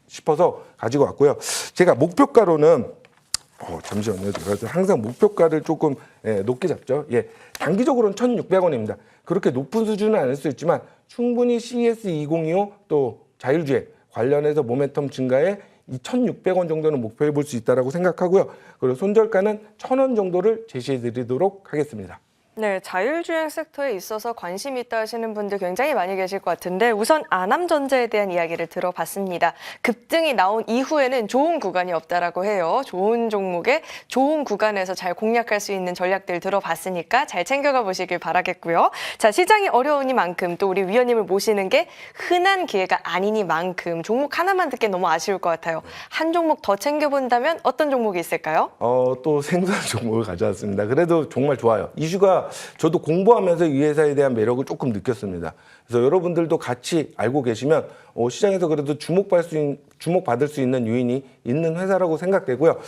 싶어서 가지고 왔고요. 제가 목표가로는 잠시만요. 제가 항상 목표가를 조금 높게 잡죠. 예, 단기적으로는 1,600원입니다. 그렇게 높은 수준은 아닐 수 있지만 충분히 CES 2025 또 자율주행 관련해서 모멘텀 증가에 2,600원 정도는 목표해 볼 수 있다고 생각하고요. 그리고 손절가는 1,000원 정도를 제시해 드리도록 하겠습니다. 네, 자율주행 섹터에 있어서 관심 있다 하시는 분들 굉장히 많이 계실 것 같은데 우선 아남전자에 대한 이야기를 들어봤습니다. 급등이 나온 이후에는 좋은 구간이 없다라고 해요. 좋은 종목에 좋은 구간에서 잘 공략할 수 있는 전략들 들어봤으니까 잘 챙겨가 보시길 바라겠고요. 자, 시장이 어려우니만큼 또 우리 위원님을 모시는 게 흔한 기회가 아니니만큼 종목 하나만 듣기 너무 아쉬울 것 같아요. 한 종목 더 챙겨본다면 어떤 종목이 있을까요? 또 생소한 종목을 가져왔습니다. 그래도 정말 좋아요. 이슈가 저도 공부하면서 이 회사에 대한 매력을 조금 느꼈습니다. 그래서 여러분들도 같이 알고 계시면 시장에서 그래도 주목받을 수 있는 요인이 있는 회사라고 생각되고요.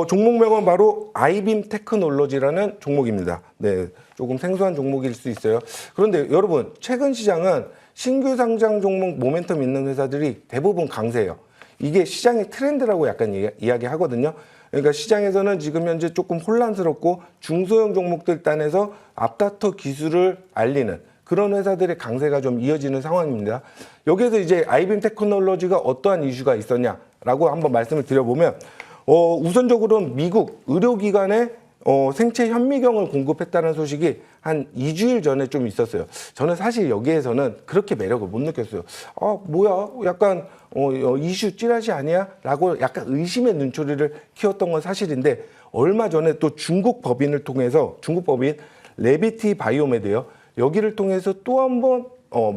종목명은 바로 아이빔 테크놀로지라는 종목입니다. 네, 조금 생소한 종목일 수 있어요. 그런데 여러분, 최근 시장은 신규 상장 종목 모멘텀 있는 회사들이 대부분 강세예요. 이게 시장의 트렌드라고 약간 이야기하거든요. 그러니까 시장에서는 지금 현재 조금 혼란스럽고 중소형 종목들 단에서 앞다퉈 기술을 알리는 그런 회사들의 강세가 좀 이어지는 상황입니다. 여기에서 이제 아이빔 테크놀로지가 어떠한 이슈가 있었냐라고 한번 말씀을 드려보면 우선적으로는 미국 의료기관에 생체 현미경을 공급했다는 소식이 한 2주일 전에 좀 있었어요. 저는 사실 여기에서는 그렇게 매력을 못 느꼈어요. 뭐야? 약간 이슈 찌라시 아니야? 라고 약간 의심의 눈초리를 키웠던 건 사실인데 얼마 전에 또 중국 법인을 통해서 중국 법인 레비티 바이오메드요. 여기를 통해서 또 한 번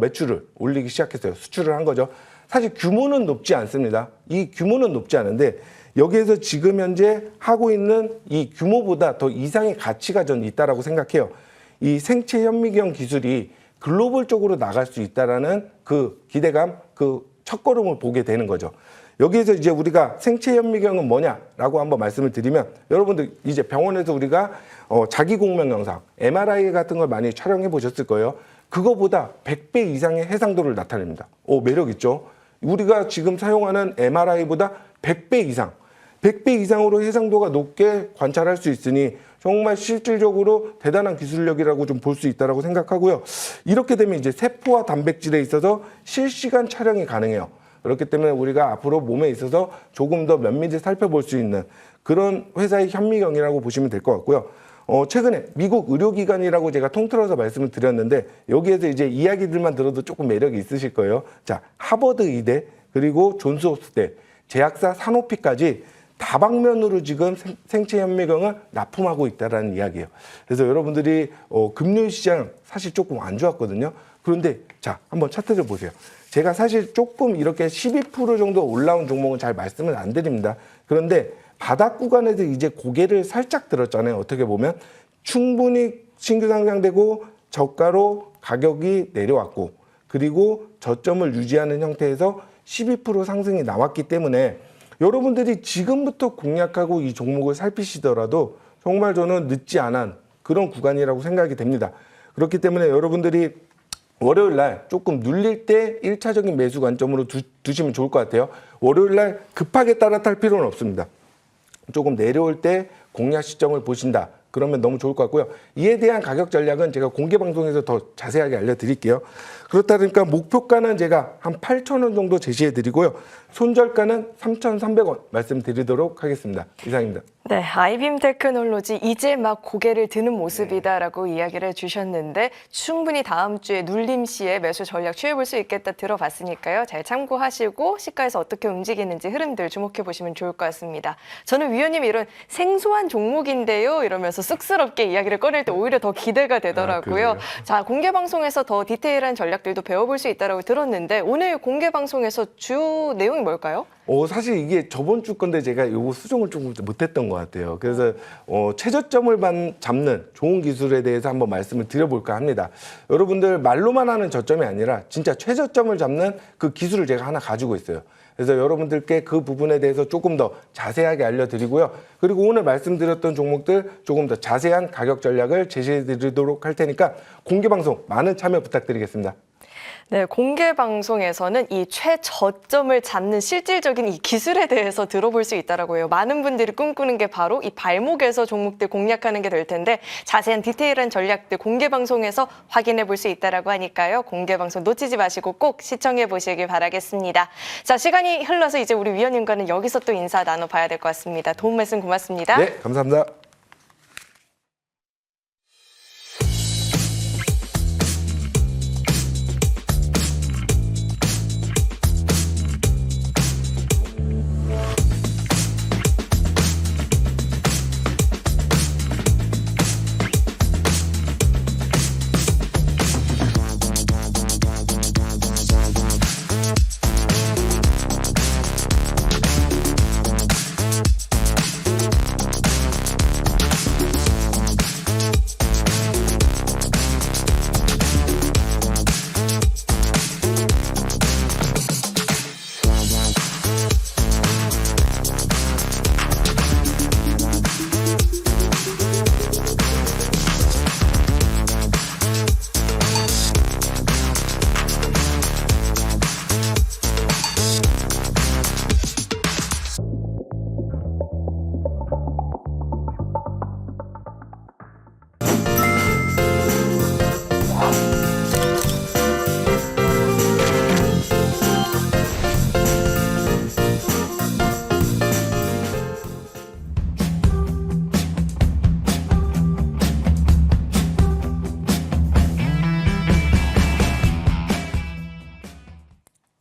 매출을 올리기 시작했어요. 수출을 한 거죠. 사실 규모는 높지 않습니다. 이 규모는 높지 않은데 여기에서 지금 현재 하고 있는 이 규모보다 더 이상의 가치가 저는 있다라고 생각해요. 이 생체 현미경 기술이 글로벌적으로 나갈 수 있다라는 그 기대감, 그 첫걸음을 보게 되는 거죠. 여기에서 이제 우리가 생체 현미경은 뭐냐라고 한번 말씀을 드리면 여러분들 이제 병원에서 우리가 자기 공명 영상, MRI 같은 걸 많이 촬영해 보셨을 거예요. 그거보다 100배 이상의 해상도를 나타냅니다. 매력 있죠? 우리가 지금 사용하는 MRI보다 100배 이상, 100배 이상으로 해상도가 높게 관찰할 수 있으니 정말 실질적으로 대단한 기술력이라고 좀 볼 수 있다고 생각하고요. 이렇게 되면 이제 세포와 단백질에 있어서 실시간 촬영이 가능해요. 그렇기 때문에 우리가 앞으로 몸에 있어서 조금 더 면밀히 살펴볼 수 있는 그런 회사의 현미경이라고 보시면 될 것 같고요. 최근에 미국 의료기관이라고 제가 통틀어서 말씀을 드렸는데 여기에서 이제 이야기들만 들어도 조금 매력이 있으실 거예요. 자, 하버드 의대 그리고 존스홉스대, 제약사 사노피까지 다방면으로 지금 생체 현미경을 납품하고 있다는 이야기예요. 그래서 여러분들이 금융 시장 사실 조금 안 좋았거든요. 그런데 자, 한번 차트를 보세요. 제가 사실 조금 이렇게 12% 정도 올라온 종목은 잘 말씀을 안 드립니다. 그런데 바닥 구간에서 이제 고개를 살짝 들었잖아요. 어떻게 보면 충분히 신규 상장되고 저가로 가격이 내려왔고 그리고 저점을 유지하는 형태에서 12% 상승이 나왔기 때문에 여러분들이 지금부터 공략하고 이 종목을 살피시더라도 정말 저는 늦지 않은 그런 구간이라고 생각이 됩니다. 그렇기 때문에 여러분들이 월요일 날 조금 눌릴 때 1차적인 매수 관점으로 두시면 좋을 것 같아요. 월요일 날 급하게 따라탈 필요는 없습니다. 조금 내려올 때 공략 시점을 보신다. 그러면 너무 좋을 것 같고요. 이에 대한 가격 전략은 제가 공개 방송에서 더 자세하게 알려드릴게요. 그렇다 보니까 목표가는 제가 한 8,000원 정도 제시해드리고요. 손절가는 3,300원 말씀드리도록 하겠습니다. 이상입니다. 네, 아이빔 테크놀로지 이제 막 고개를 드는 모습이다라고 이야기를 해주셨는데 충분히 다음 주에 눌림 시에 매수 전략 취해볼 수 있겠다 들어봤으니까요. 잘 참고하시고 시가에서 어떻게 움직이는지 흐름들 주목해 보시면 좋을 것 같습니다. 저는 위원님이 이런 생소한 종목인데요 이러면서 쑥스럽게 이야기를 꺼낼 때 오히려 더 기대가 되더라고요. 자, 공개 방송에서 더 디테일한 전략들도 배워볼 수 있다고 들었는데 오늘 공개 방송에서 주 내용이 뭘까요? 사실 이게 저번 주 건데 제가 요거 수정을 조금 못했던 것 같아요. 그래서 최저점을 잡는 좋은 기술에 대해서 한번 말씀을 드려볼까 합니다. 여러분들 말로만 하는 저점이 아니라 진짜 최저점을 잡는 그 기술을 제가 하나 가지고 있어요. 그래서 여러분들께 그 부분에 대해서 조금 더 자세하게 알려드리고요. 그리고 오늘 말씀드렸던 종목들 조금 더 자세한 가격 전략을 제시해드리도록 할 테니까 공개방송 많은 참여 부탁드리겠습니다. 네, 공개 방송에서는 이 최저점을 잡는 실질적인 이 기술에 대해서 들어볼 수 있다라고 해요. 많은 분들이 꿈꾸는 게 바로 이 발목에서 종목들 공략하는 게 될 텐데 자세한 디테일한 전략들 공개 방송에서 확인해 볼 수 있다라고 하니까요. 공개 방송 놓치지 마시고 꼭 시청해 보시길 바라겠습니다. 자, 시간이 흘러서 이제 우리 위원님과는 여기서 또 인사 나눠봐야 될 것 같습니다. 도움 말씀 고맙습니다. 네, 감사합니다.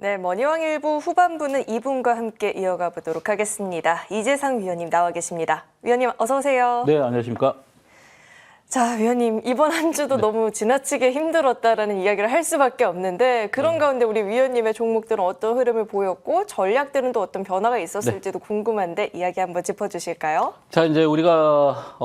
네, 머니왕 일부 후반부는 이분과 함께 이어가 보도록 하겠습니다. 이재상 위원님 나와 계십니다. 위원님 어서 오세요. 네, 안녕하십니까. 자, 위원님 이번 한 주도 너무 지나치게 힘들었다라는 이야기를 할 수밖에 없는데 그런 가운데 우리 위원님의 종목들은 어떤 흐름을 보였고 전략들은 또 어떤 변화가 있었을지도 궁금한데 이야기 한번 짚어주실까요? 자, 이제 우리가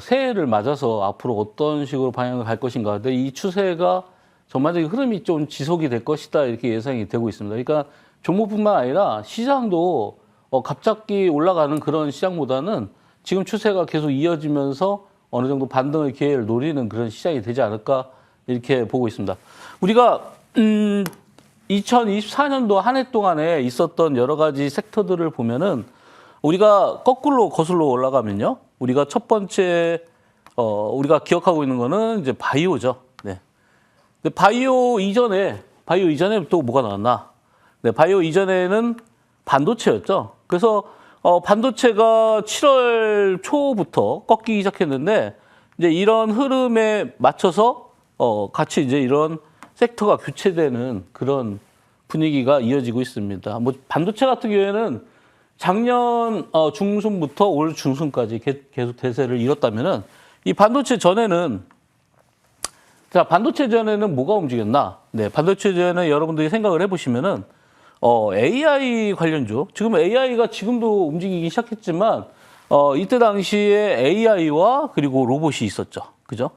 새해를 맞아서 앞으로 어떤 식으로 방향을 갈 것인가. 근데 이 추세가 전반적인 흐름이 좀 지속이 될 것이다 이렇게 예상이 되고 있습니다. 그러니까 종목뿐만 아니라 시장도 갑자기 올라가는 그런 시장보다는 지금 추세가 계속 이어지면서 어느 정도 반등의 기회를 노리는 그런 시장이 되지 않을까 이렇게 보고 있습니다. 우리가 2024년도 한 해 동안에 있었던 여러 가지 섹터들을 보면은 우리가 거꾸로 거슬러 올라가면요. 우리가 첫 번째 우리가 기억하고 있는 거는 이제 바이오죠. 네. 근데 바이오 이전에 또 뭐가 나왔나? 네, 바이오 이전에는 반도체였죠. 그래서 반도체가 7월 초부터 꺾이기 시작했는데 이제 이런 흐름에 맞춰서 같이 이제 이런 섹터가 교체되는 그런 분위기가 이어지고 있습니다. 뭐 반도체 같은 경우에는 작년 중순부터 올 중순까지 계속 대세를 이뤘다면은 이 반도체 전에는 뭐가 움직였나? 네, 반도체 전에 여러분들이 생각을 해보시면은 AI 관련주. 지금 AI가 지금도 움직이기 시작했지만, 이때 당시에 AI와 그리고 로봇이 있었죠. 그죠?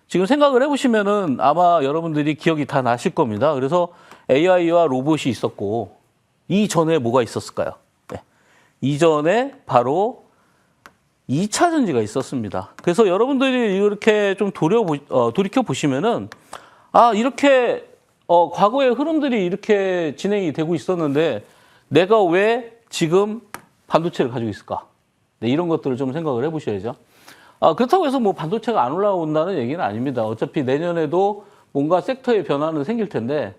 지금 생각을 해보시면은 아마 여러분들이 기억이 다 나실 겁니다. 그래서 AI와 로봇이 있었고, 이전에 뭐가 있었을까요? 네. 이전에 바로 2차 전지가 있었습니다. 그래서 여러분들이 이렇게 좀 돌이켜 보시면은, 이렇게 과거의 흐름들이 이렇게 진행이 되고 있었는데 내가 왜 지금 반도체를 가지고 있을까? 네, 이런 것들을 좀 생각을 해보셔야죠. 그렇다고 해서 뭐 반도체가 안 올라온다는 얘기는 아닙니다. 어차피 내년에도 뭔가 섹터의 변화는 생길 텐데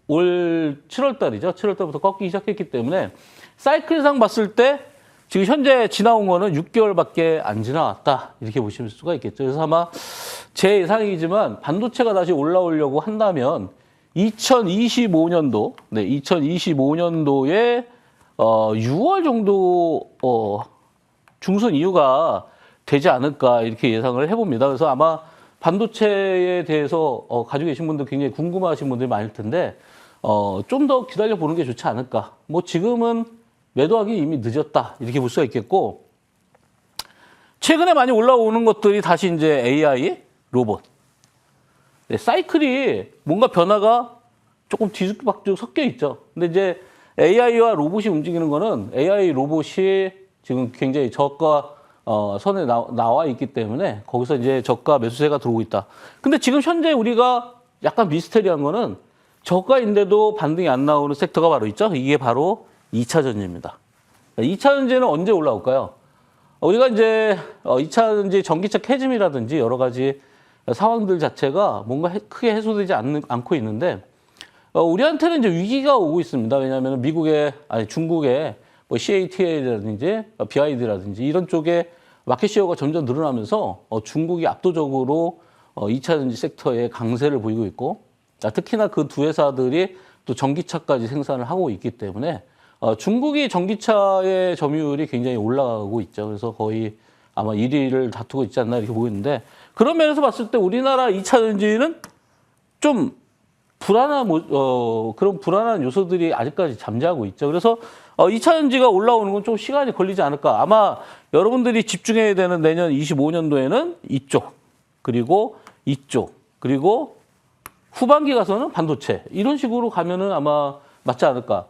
올 7월 달이죠. 7월 달부터 꺾이기 시작했기 때문에 사이클상 봤을 때 지금 현재 지나온 거는 6개월밖에 안 지나왔다. 이렇게 보실 수가 있겠죠. 그래서 아마 제 예상이지만 반도체가 다시 올라오려고 한다면 2025년도, 네, 2025년도에 6월 정도 중순 이후가 되지 않을까 이렇게 예상을 해봅니다. 그래서 아마 반도체에 대해서 가지고 계신 분들 굉장히 궁금하신 분들이 많을 텐데 좀 더 기다려 보는 게 좋지 않을까. 뭐 지금은 매도하기 이미 늦었다 이렇게 볼 수가 있겠고 최근에 많이 올라오는 것들이 다시 이제 AI, 로봇. 네, 사이클이 뭔가 변화가 조금 뒤죽박죽 섞여 있죠. 근데 이제 AI와 로봇이 움직이는 거는 AI 로봇이 지금 굉장히 저가 선에 나와 있기 때문에 거기서 이제 저가 매수세가 들어오고 있다. 근데 지금 현재 우리가 약간 미스테리한 거는 저가인데도 반등이 안 나오는 섹터가 바로 있죠. 이게 바로 2차 전지입니다. 2차 전지는 언제 올라올까요? 우리가 이제 2차 전지 전기차 캐즘이라든지 여러 가지 상황들 자체가 뭔가 크게 해소되지 않고 있는데 우리한테는 이제 위기가 오고 있습니다. 왜냐하면 중국의 뭐 CATL이라든지 BYD라든지 이런 쪽에 마켓 시어가 점점 늘어나면서 중국이 압도적으로 2차 전지 섹터에 강세를 보이고 있고 특히나 그 두 회사들이 또 전기차까지 생산을 하고 있기 때문에 중국이 전기차의 점유율이 굉장히 올라가고 있죠. 그래서 거의 아마 1위를 다투고 있지 않나 이렇게 보고 있는데 그런 면에서 봤을 때 우리나라 2차 전지는 좀 그런 불안한 요소들이 아직까지 잠재하고 있죠. 그래서 2차 전지가 올라오는 건 좀 시간이 걸리지 않을까. 아마 여러분들이 집중해야 되는 내년 25년도에는 이쪽, 그리고 이쪽, 그리고 후반기 가서는 반도체. 이런 식으로 가면은 아마 맞지 않을까.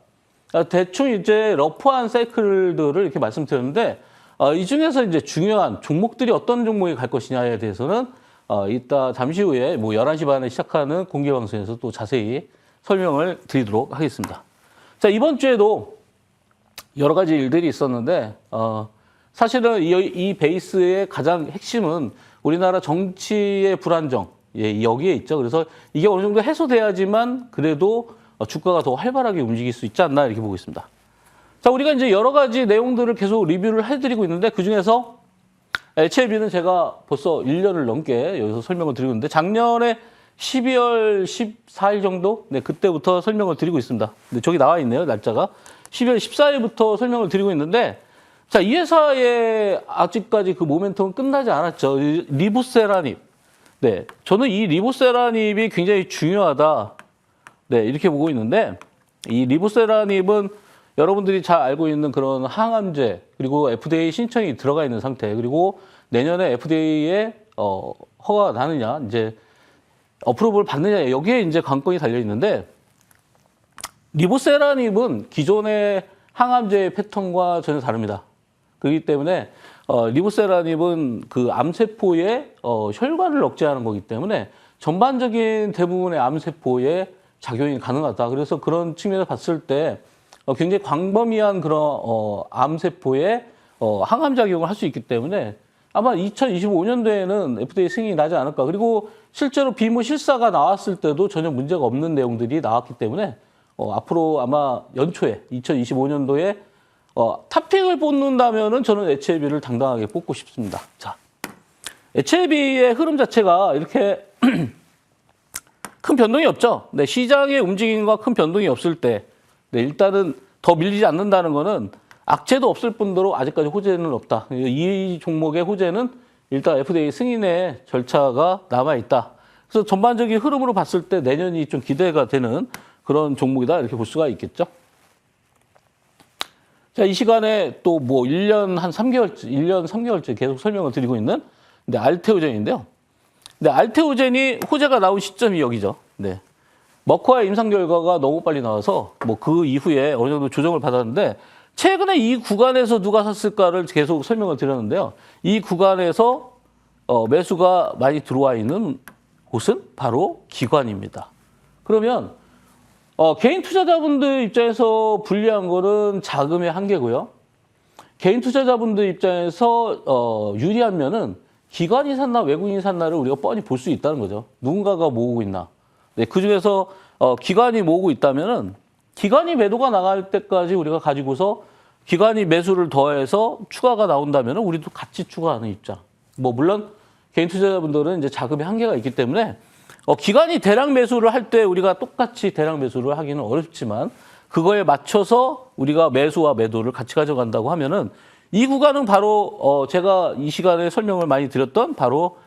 대충 이제 러프한 사이클들을 이렇게 말씀드렸는데 이 중에서 이제 중요한 종목들이 어떤 종목이 갈 것이냐에 대해서는 이따 잠시 후에 뭐 11시 반에 시작하는 공개 방송에서 또 자세히 설명을 드리도록 하겠습니다. 자, 이번 주에도 여러 가지 일들이 있었는데 사실은 이 베이스의 가장 핵심은 우리나라 정치의 불안정, 여기에 있죠. 그래서 이게 어느 정도 해소돼야지만 그래도 주가가 더 활발하게 움직일 수 있지 않나 이렇게 보고 있습니다. 자, 우리가 이제 여러 가지 내용들을 계속 리뷰를 해드리고 있는데 그중에서 HLB는 제가 벌써 1년을 넘게 여기서 설명을 드리고 있는데 작년에 12월 14일 정도? 네, 그때부터 설명을 드리고 있습니다. 네, 저기 나와 있네요, 날짜가. 12월 14일부터 설명을 드리고 있는데, 자, 이 회사의 아직까지 그 모멘텀은 끝나지 않았죠. 리보세라닙. 네, 저는 이 리보세라닙이 굉장히 중요하다. 네, 이렇게 보고 있는데, 이 리보세라닙은 여러분들이 잘 알고 있는 그런 항암제, 그리고 FDA 신청이 들어가 있는 상태, 그리고 내년에 FDA에 허가가 나느냐, 이제 어프로브를 받느냐, 여기에 이제 관건이 달려 있는데, 리보세라닙은 기존의 항암제의 패턴과 전혀 다릅니다. 그렇기 때문에 리보세라닙은 그 암세포의 혈관을 억제하는 거기 때문에 전반적인 대부분의 암세포에 작용이 가능하다. 그래서 그런 측면에서 봤을 때 굉장히 광범위한 그런 암세포에 항암작용을 할 수 있기 때문에 아마 2025년도에는 FDA 승인이 나지 않을까. 그리고 실제로 비무 실사가 나왔을 때도 전혀 문제가 없는 내용들이 나왔기 때문에 앞으로 아마 연초에 2025년도에 탑픽을 뽑는다면은 저는 HLB를 당당하게 뽑고 싶습니다. 자, HLB의 흐름 자체가 이렇게 큰 변동이 없죠. 네, 시장의 움직임과 큰 변동이 없을 때, 네, 일단은 더 밀리지 않는다는 거는 악재도 없을 뿐더러 아직까지 호재는 없다. 이 종목의 호재는 일단 FDA 승인의 절차가 남아있다. 그래서 전반적인 흐름으로 봤을 때 내년이 좀 기대가 되는 그런 종목이다. 이렇게 볼 수가 있겠죠. 자, 이 시간에 또 뭐 1년 한 3개월째 계속 설명을 드리고 있는 알테오젠인데요. 알테오젠이 호재가 나온 시점이 여기죠. 네. 머커의 임상 결과가 너무 빨리 나와서 뭐 그 이후에 어느 정도 조정을 받았는데 최근에 이 구간에서 누가 샀을까를 계속 설명을 드렸는데요. 이 구간에서 매수가 많이 들어와 있는 곳은 바로 기관입니다. 그러면 개인 투자자분들 입장에서 불리한 거는 자금의 한계고요. 개인 투자자분들 입장에서 유리한 면은 기관이 샀나 외국인이 샀나를 우리가 뻔히 볼 수 있다는 거죠. 누군가가 모으고 있나. 네, 그중에서 기관이 모으고 있다면은 기관이 매도가 나갈 때까지 우리가 가지고서 기관이 매수를 더해서 추가가 나온다면은 우리도 같이 추가하는 입장. 뭐 물론 개인 투자자분들은 이제 자금의 한계가 있기 때문에 기관이 대량 매수를 할 때 우리가 똑같이 대량 매수를 하기는 어렵지만 그거에 맞춰서 우리가 매수와 매도를 같이 가져간다고 하면은 이 구간은 바로 제가 이 시간에 설명을 많이 드렸던 바로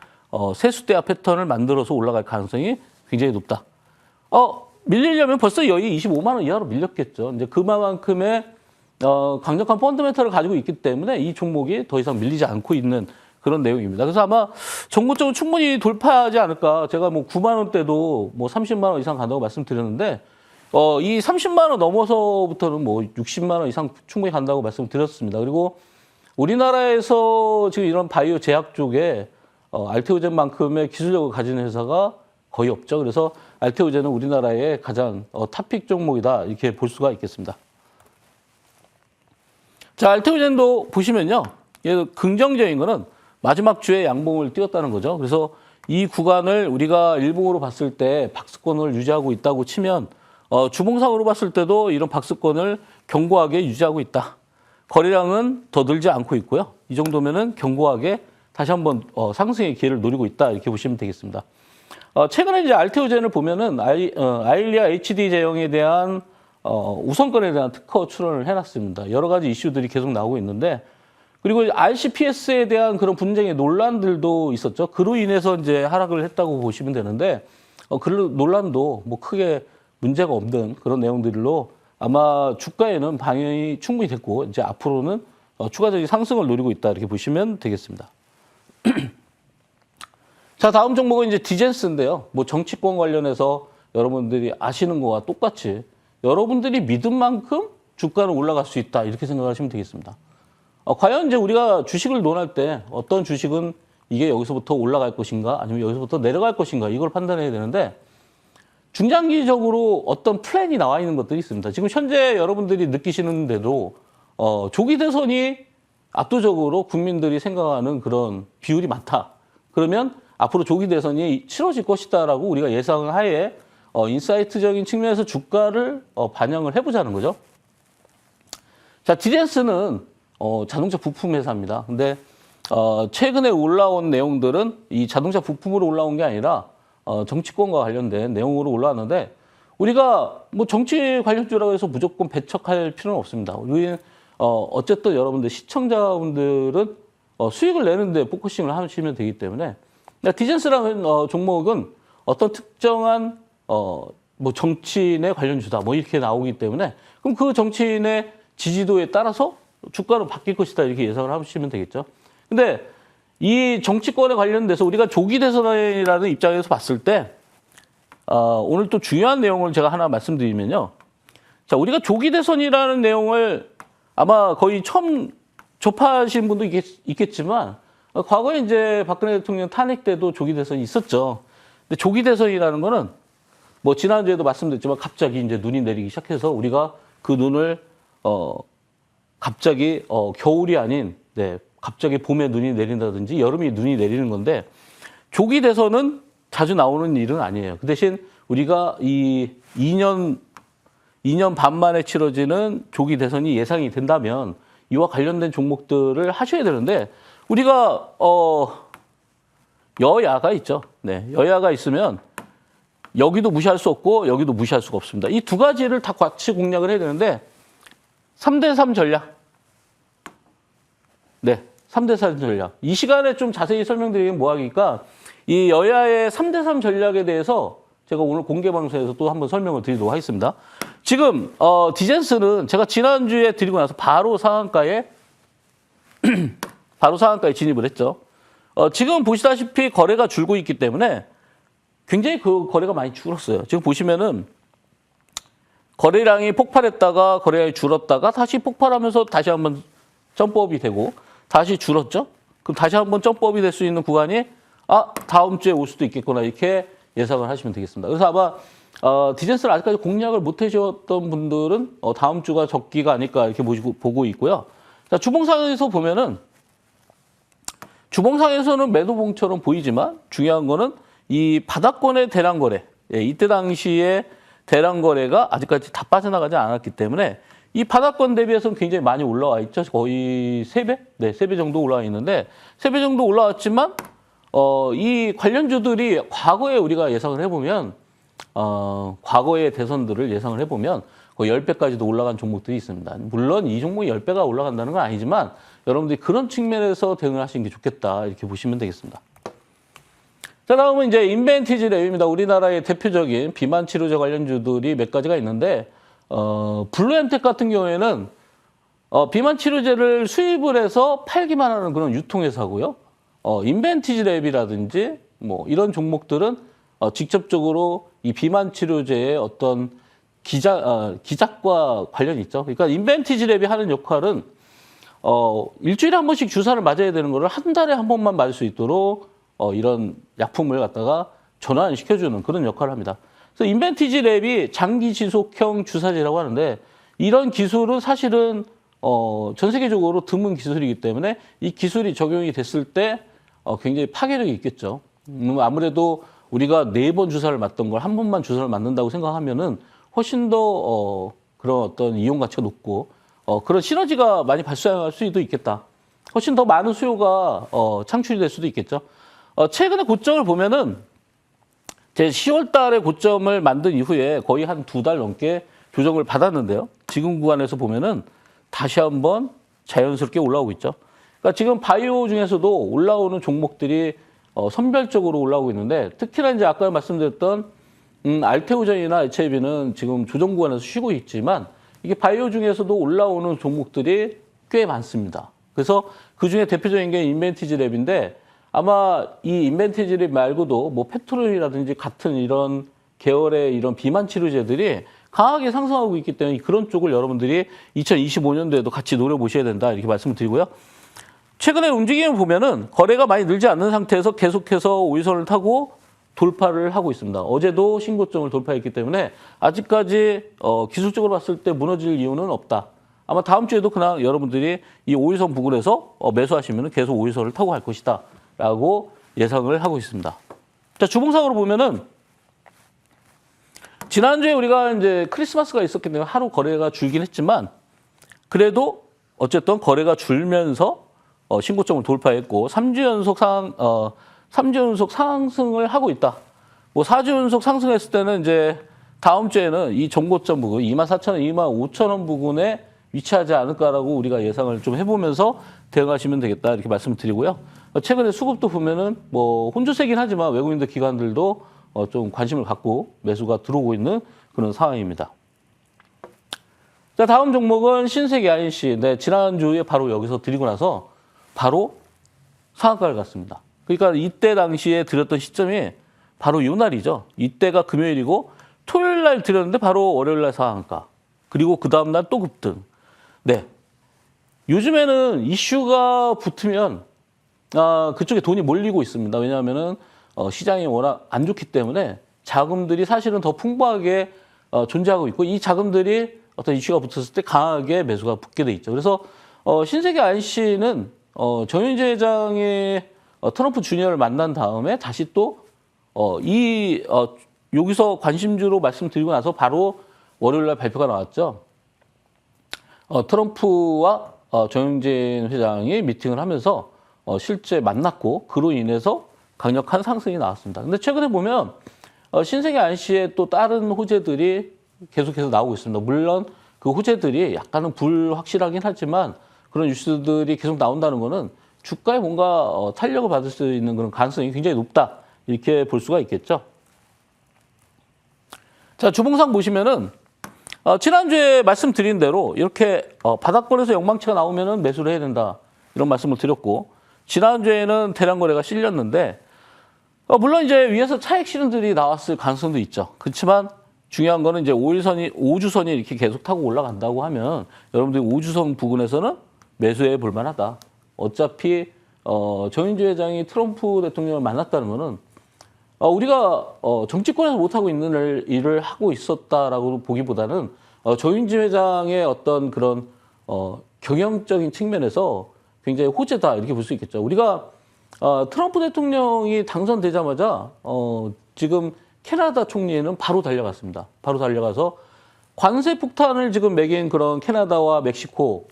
세수대합 패턴을 만들어서 올라갈 가능성이 굉장히 높다. 밀리려면 벌써 여기 25만 원 이하로 밀렸겠죠. 이제 그만큼의 강력한 펀더멘털을 가지고 있기 때문에 이 종목이 더 이상 밀리지 않고 있는 그런 내용입니다. 그래서 아마 정고점은 충분히 돌파하지 않을까. 제가 뭐 9만 원대도 뭐 30만 원 이상 간다고 말씀드렸는데 이 30만 원 넘어서부터는 뭐 60만 원 이상 충분히 간다고 말씀드렸습니다. 그리고 우리나라에서 지금 이런 바이오 제약 쪽에 알테오젠만큼의 기술력을 가진 회사가 거의 없죠. 그래서 알테오젠은 우리나라의 가장 탑픽 종목이다. 이렇게 볼 수가 있겠습니다. 자, 알테오젠도 보시면요. 긍정적인 거는 마지막 주에 양봉을 띄웠다는 거죠. 그래서 이 구간을 우리가 일봉으로 봤을 때 박스권을 유지하고 있다고 치면 주봉상으로 봤을 때도 이런 박스권을 견고하게 유지하고 있다. 거래량은 더 늘지 않고 있고요. 이 정도면은 견고하게 다시 한번 상승의 기회를 노리고 있다. 이렇게 보시면 되겠습니다. 최근에 이제 알테오젠을 보면은 아일리아 HD 제형에 대한 우선권에 대한 특허 출원을 해놨습니다. 여러 가지 이슈들이 계속 나오고 있는데 그리고 RCPS에 대한 그런 분쟁의 논란들도 있었죠. 그로 인해서 이제 하락을 했다고 보시면 되는데 그 논란도 뭐 크게 문제가 없는 그런 내용들로 아마 주가에는 방향이 충분히 됐고 이제 앞으로는 추가적인 상승을 노리고 있다 이렇게 보시면 되겠습니다. 자, 다음 종목은 이제 디젠스인데요. 뭐 정치권 관련해서 여러분들이 아시는 거와 똑같이 여러분들이 믿은 만큼 주가는 올라갈 수 있다 이렇게 생각하시면 되겠습니다. 과연 이제 우리가 주식을 논할 때 어떤 주식은 이게 여기서부터 올라갈 것인가 아니면 여기서부터 내려갈 것인가 이걸 판단해야 되는데 중장기적으로 어떤 플랜이 나와 있는 것들이 있습니다. 지금 현재 여러분들이 느끼시는 대로 조기 대선이 압도적으로 국민들이 생각하는 그런 비율이 많다. 그러면 앞으로 조기 대선이 치러질 것이다라고 우리가 예상을 하에 인사이트적인 측면에서 주가를 반영을 해보자는 거죠. 자, 디젠스는 자동차 부품 회사입니다. 근데 최근에 올라온 내용들은 이 자동차 부품으로 올라온 게 아니라 정치권과 관련된 내용으로 올라왔는데 우리가 뭐 정치 관련주라고 해서 무조건 배척할 필요는 없습니다. 우리는 어쨌든 여러분들 시청자분들은 수익을 내는데 포커싱을 하시면 되기 때문에 디젠스라는 종목은 어떤 특정한 뭐 정치인의 관련주다 뭐 이렇게 나오기 때문에 그럼 그 정치인의 지지도에 따라서 주가는 바뀔 것이다 이렇게 예상을 하시면 되겠죠. 근데 이 정치권에 관련돼서 우리가 조기 대선이라는 입장에서 봤을 때 오늘 또 중요한 내용을 제가 하나 말씀드리면요. 자, 우리가 조기 대선이라는 내용을 아마 거의 처음 접하신 분도 있겠지만 과거에 이제 박근혜 대통령 탄핵 때도 조기 대선이 있었죠. 근데 조기 대선이라는 거는 뭐 지난주에도 말씀드렸지만 갑자기 이제 눈이 내리기 시작해서 우리가 그 눈을 갑자기 겨울이 아닌 갑자기 봄에 눈이 내린다든지 여름에 눈이 내리는 건데 조기 대선은 자주 나오는 일은 아니에요. 그 대신 우리가 이 2년 반 만에 치러지는 조기 대선이 예상이 된다면 이와 관련된 종목들을 하셔야 되는데 우리가 여야가 있죠. 네, 여야가 있으면 여기도 무시할 수 없고 여기도 무시할 수가 없습니다. 이 두 가지를 다 같이 공략을 해야 되는데 3대3 전략. 네, 3대3 전략. 이 시간에 좀 자세히 설명드리긴 뭐하니까 이 여야의 3대3 전략에 대해서 제가 오늘 공개 방송에서 또 한번 설명을 드리도록 하겠습니다. 지금 디젠스는 제가 지난주에 드리고 나서 바로 상한가에 진입을 했죠. 지금 보시다시피 거래가 줄고 있기 때문에 굉장히 그 거래가 많이 줄었어요. 지금 보시면은 거래량이 폭발했다가 거래량이 줄었다가 다시 폭발하면서 다시 한번 점프업이 되고 다시 줄었죠. 그럼 다시 한번 점프업이 될 수 있는 구간이 다음 주에 올 수도 있겠구나 이렇게 예상을 하시면 되겠습니다. 그래서 아마 디젠스를 아직까지 공략을 못 하셨던 분들은 다음 주가 적기가 아닐까 이렇게 보고 있고요. 자, 주봉상에서 보면은 주봉상에서는 매도봉처럼 보이지만 중요한 거는 이 바닥권의 대량 거래, 이때 당시에 대량 거래가 아직까지 다 빠져나가지 않았기 때문에 이 바닥권 대비해서는 굉장히 많이 올라와 있죠. 거의 3배? 네, 3배 정도 올라와 있는데 3배 정도 올라왔지만 이 관련주들이 과거에 우리가 예상을 해보면 과거의 대선들을 예상을 해보면 거의 10배까지도 올라간 종목들이 있습니다. 물론 이 종목이 10배가 올라간다는 건 아니지만 여러분들이 그런 측면에서 대응을 하시는 게 좋겠다 이렇게 보시면 되겠습니다. 자, 다음은 이제 인벤티지 랩입니다. 우리나라의 대표적인 비만 치료제 관련주들이 몇 가지가 있는데 블루엠텍 같은 경우에는 비만 치료제를 수입을 해서 팔기만 하는 그런 유통회사고요. 인벤티지 랩이라든지 뭐 이런 종목들은 직접적으로 이 비만 치료제의 어떤 기작과 관련이 있죠. 그러니까 인벤티지 랩이 하는 역할은 일주일에 한 번씩 주사를 맞아야 되는 거를 한 달에 한 번만 맞을 수 있도록 이런 약품을 갖다가 전환시켜주는 그런 역할을 합니다. 그래서 인벤티지 랩이 장기 지속형 주사제라고 하는데 이런 기술은 사실은 전 세계적으로 드문 기술이기 때문에 이 기술이 적용이 됐을 때 굉장히 파괴력이 있겠죠. 아무래도 우리가 4번 주사를 맞던 걸 한 번만 주사를 맞는다고 생각하면은 훨씬 더 그런 어떤 이용 가치가 높고 그런 시너지가 많이 발생할 수도 있겠다. 훨씬 더 많은 수요가 창출이 될 수도 있겠죠. 최근에 고점을 보면은 제 10월 달에 고점을 만든 이후에 거의 한 2달 넘게 조정을 받았는데요. 지금 구간에서 보면은 다시 한번 자연스럽게 올라오고 있죠. 그러니까 지금 바이오 중에서도 올라오는 종목들이 선별적으로 올라오고 있는데 특히나 이제 아까 말씀드렸던 알테오젠이나 HIV는 지금 조정 구간에서 쉬고 있지만 이게 바이오 중에서도 올라오는 종목들이 꽤 많습니다. 그래서 그 중에 대표적인 게 인벤티지 랩인데 아마 이 인벤티지 랩 말고도 뭐 페트롤이라든지 같은 이런 계열의 이런 비만 치료제들이 강하게 상승하고 있기 때문에 그런 쪽을 여러분들이 2025년도에도 같이 노려보셔야 된다 이렇게 말씀을 드리고요. 최근에 움직임을 보면은 거래가 많이 늘지 않는 상태에서 계속해서 5일선을 타고 돌파를 하고 있습니다. 어제도 신고점을 돌파했기 때문에 아직까지 기술적으로 봤을 때 무너질 이유는 없다. 아마 다음 주에도 그냥 여러분들이 이 5일선 부근에서 매수하시면 계속 5일선을 타고 갈 것이다 라고 예상을 하고 있습니다. 자, 주봉상으로 보면은 지난주에 우리가 이제 크리스마스가 있었기 때문에 하루 거래가 줄긴 했지만 그래도 어쨌든 거래가 줄면서 신고점을 돌파했고 3주 연속 상승을 하고 있다. 뭐 4주 연속 상승했을 때는 이제 다음 주에는 이 정고점 부근 24,000원, 25,000원 부근에 위치하지 않을까라고 우리가 예상을 좀 해보면서 대응하시면 되겠다 이렇게 말씀드리고요. 최근에 수급도 보면은 뭐 혼조세긴 하지만 외국인들 기관들도 좀 관심을 갖고 매수가 들어오고 있는 그런 상황입니다. 자, 다음 종목은 신세계 INC. 네, 지난주에 바로 여기서 드리고 나서 바로 상한가를 갔습니다. 그러니까 이때 당시에 드렸던 시점이 바로 이 날이죠. 이때가 금요일이고 토요일 날 드렸는데 바로 월요일 날 상한가. 그리고 그 다음 날 또 급등. 네. 요즘에는 이슈가 붙으면 그쪽에 돈이 몰리고 있습니다. 왜냐하면은 시장이 워낙 안 좋기 때문에 자금들이 사실은 더 풍부하게 존재하고 있고 이 자금들이 어떤 이슈가 붙었을 때 강하게 매수가 붙게 돼 있죠. 그래서 신세계 IC는 정윤재 회장이 트럼프 주니어를 만난 다음에 다시 또 여기서 관심주로 말씀드리고 나서 바로 월요일 날 발표가 나왔죠. 트럼프와 정영진 회장이 미팅을 하면서 실제 만났고 그로 인해서 강력한 상승이 나왔습니다. 근데 최근에 보면 신세계 IC의 또 다른 호재들이 계속해서 나오고 있습니다. 물론 그 호재들이 약간은 불확실하긴 하지만 그런 뉴스들이 계속 나온다는 거는 주가에 뭔가 탄력을 받을 수 있는 그런 가능성이 굉장히 높다. 이렇게 볼 수가 있겠죠. 자, 주봉상 보시면은 지난주에 말씀드린 대로 이렇게 바닥권에서 영망치가 나오면은 매수를 해야 된다. 이런 말씀을 드렸고 지난주에는 대량 거래가 실렸는데 물론 이제 위에서 차익 실현들이 나왔을 가능성도 있죠. 그렇지만 중요한 거는 이제 5주선이 이렇게 계속 타고 올라간다고 하면 여러분들이 5주선 부근에서는 매수해 볼 만하다. 어차피 정윤재 회장이 트럼프 대통령을 만났다는 거는 우리가 정치권에서 못하고 있는 일을 하고 있었다라고 보기보다는 정윤재 회장의 어떤 그런 경영적인 측면에서 굉장히 호재다 이렇게 볼 수 있겠죠. 우리가 트럼프 대통령이 당선되자마자 지금 캐나다 총리는 바로 달려갔습니다. 바로 달려가서 관세 폭탄을 지금 매긴 그런 캐나다와 멕시코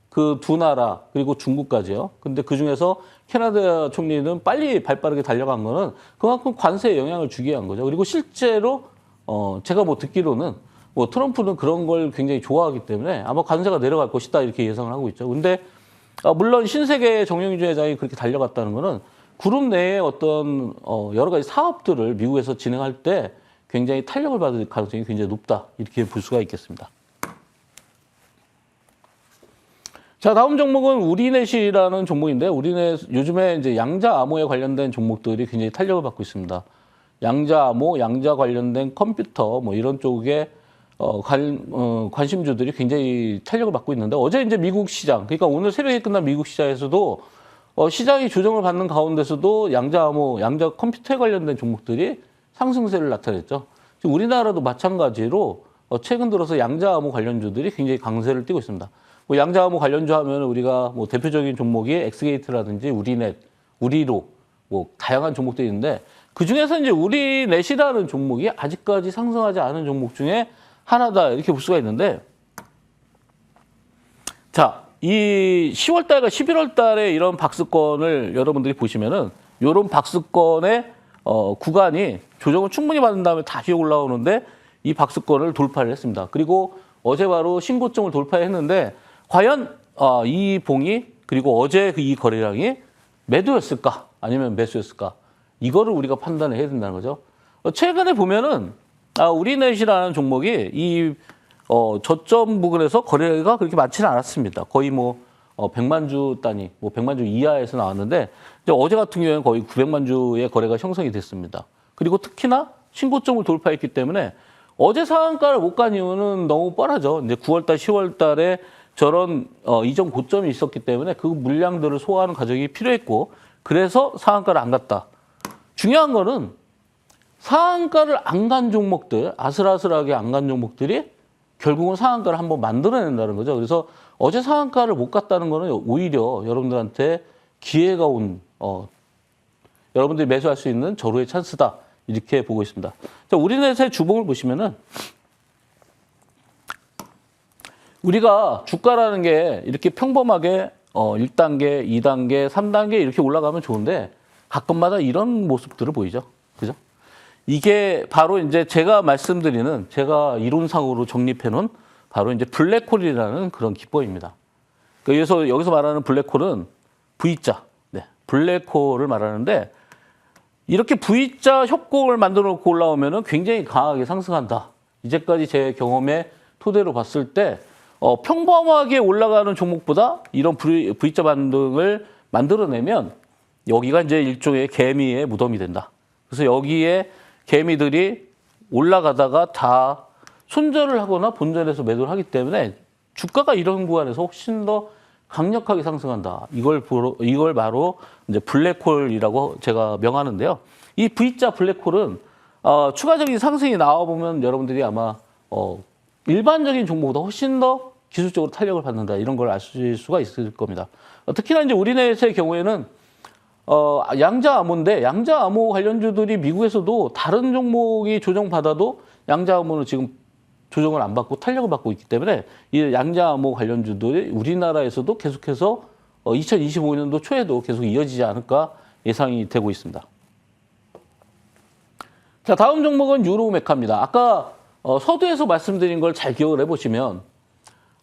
그 두 나라 그리고 중국까지요. 근데 그 중에서 캐나다 총리는 빨리 발빠르게 달려간 거는 그만큼 관세에 영향을 주게 한 거죠. 그리고 실제로 제가 뭐 듣기로는 뭐 트럼프는 그런 걸 굉장히 좋아하기 때문에 아마 관세가 내려갈 것이다 이렇게 예상을 하고 있죠. 근데 물론 신세계 정영준 회장이 그렇게 달려갔다는 거는 그룹 내에 어떤 여러 가지 사업들을 미국에서 진행할 때 굉장히 탄력을 받을 가능성이 굉장히 높다 이렇게 볼 수가 있겠습니다. 자, 다음 종목은 우리넷이라는 종목인데 우리넷 요즘에 이제 양자 암호에 관련된 종목들이 굉장히 탄력을 받고 있습니다. 양자 암호, 양자 관련된 컴퓨터 뭐 이런 쪽에 관심주들이 굉장히 탄력을 받고 있는데 어제 이제 미국 시장, 그러니까 오늘 새벽에 끝난 미국 시장에서도 시장이 조정을 받는 가운데서도 양자 암호, 양자 컴퓨터에 관련된 종목들이 상승세를 나타냈죠. 지금 우리나라도 마찬가지로 최근 들어서 양자 암호 관련주들이 굉장히 강세를 띠고 있습니다. 뭐 양자 암호 관련주 하면 우리가 뭐 대표적인 종목이 엑스게이트라든지 우리넷, 우리로 뭐 다양한 종목들이 있는데 그 중에서 이제 우리넷이라는 종목이 아직까지 상승하지 않은 종목 중에 하나다 이렇게 볼 수가 있는데 자, 이 10월 달과 11월 달에 이런 박스권을 여러분들이 보시면은 이런 박스권의 구간이 조정을 충분히 받은 다음에 다시 올라오는데 이 박스권을 돌파를 했습니다. 그리고 어제 바로 신고점을 돌파했는데 과연 이 봉이 그리고 어제 이 거래량이 매도였을까 아니면 매수였을까 이거를 우리가 판단을 해야 된다는 거죠. 최근에 보면은 우리넷이라는 종목이 이 저점 부근에서 거래가 그렇게 많지는 않았습니다. 거의 뭐 100만 주 단위, 뭐 100만 주 이하에서 나왔는데 이제 어제 같은 경우에는 거의 900만 주의 거래가 형성이 됐습니다. 그리고 특히나 신고점을 돌파했기 때문에 어제 상한가를 못 간 이유는 너무 뻔하죠. 이제 9월 달, 10월 달에 저런 이전 고점이 있었기 때문에 그 물량들을 소화하는 과정이 필요했고 그래서 상한가를 안 갔다. 중요한 거는 상한가를 안 간 종목들, 아슬아슬하게 안 간 종목들이 결국은 상한가를 한번 만들어낸다는 거죠. 그래서 어제 상한가를 못 갔다는 거는 오히려 여러분들한테 기회가 온, 여러분들이 매수할 수 있는 절호의 찬스다. 이렇게 보고 있습니다. 자, 우리넷의 주봉을 보시면은 우리가 주가라는 게 이렇게 평범하게 1단계, 2단계, 3단계 이렇게 올라가면 좋은데 가끔마다 이런 모습들을 보이죠. 그죠? 이게 바로 이제 제가 말씀드리는 제가 이론상으로 정립해 놓은 바로 이제 블랙홀이라는 그런 기법입니다. 그래서 여기서 말하는 블랙홀은 V자, 네, 블랙홀을 말하는데 이렇게 V자 협곡을 만들어 놓고 올라오면은 굉장히 강하게 상승한다. 이제까지 제 경험에 토대로 봤을 때 평범하게 올라가는 종목보다 이런 V자 반등을 만들어내면 여기가 이제 일종의 개미의 무덤이 된다. 그래서 여기에 개미들이 올라가다가 다 손절을 하거나 본전에서 매도를 하기 때문에 주가가 이런 구간에서 훨씬 더 강력하게 상승한다. 이걸 바로 이제 블랙홀이라고 제가 명하는데요. 이 V자 블랙홀은 추가적인 상승이 나와 보면 여러분들이 아마 일반적인 종목보다 훨씬 더 기술적으로 탄력을 받는다. 이런 걸 아실 수가 있을 겁니다. 특히나 이제 우리넷의 경우에는 양자암호인데 양자암호 관련주들이 미국에서도 다른 종목이 조정받아도 양자암호는 지금 조정을 안 받고 탄력을 받고 있기 때문에 이 양자암호 관련주들이 우리나라에서도 계속해서 2025년도 초에도 계속 이어지지 않을까 예상이 되고 있습니다. 자, 다음 종목은 유로메카입니다. 아까 서두에서 말씀드린 걸 잘 기억을 해보시면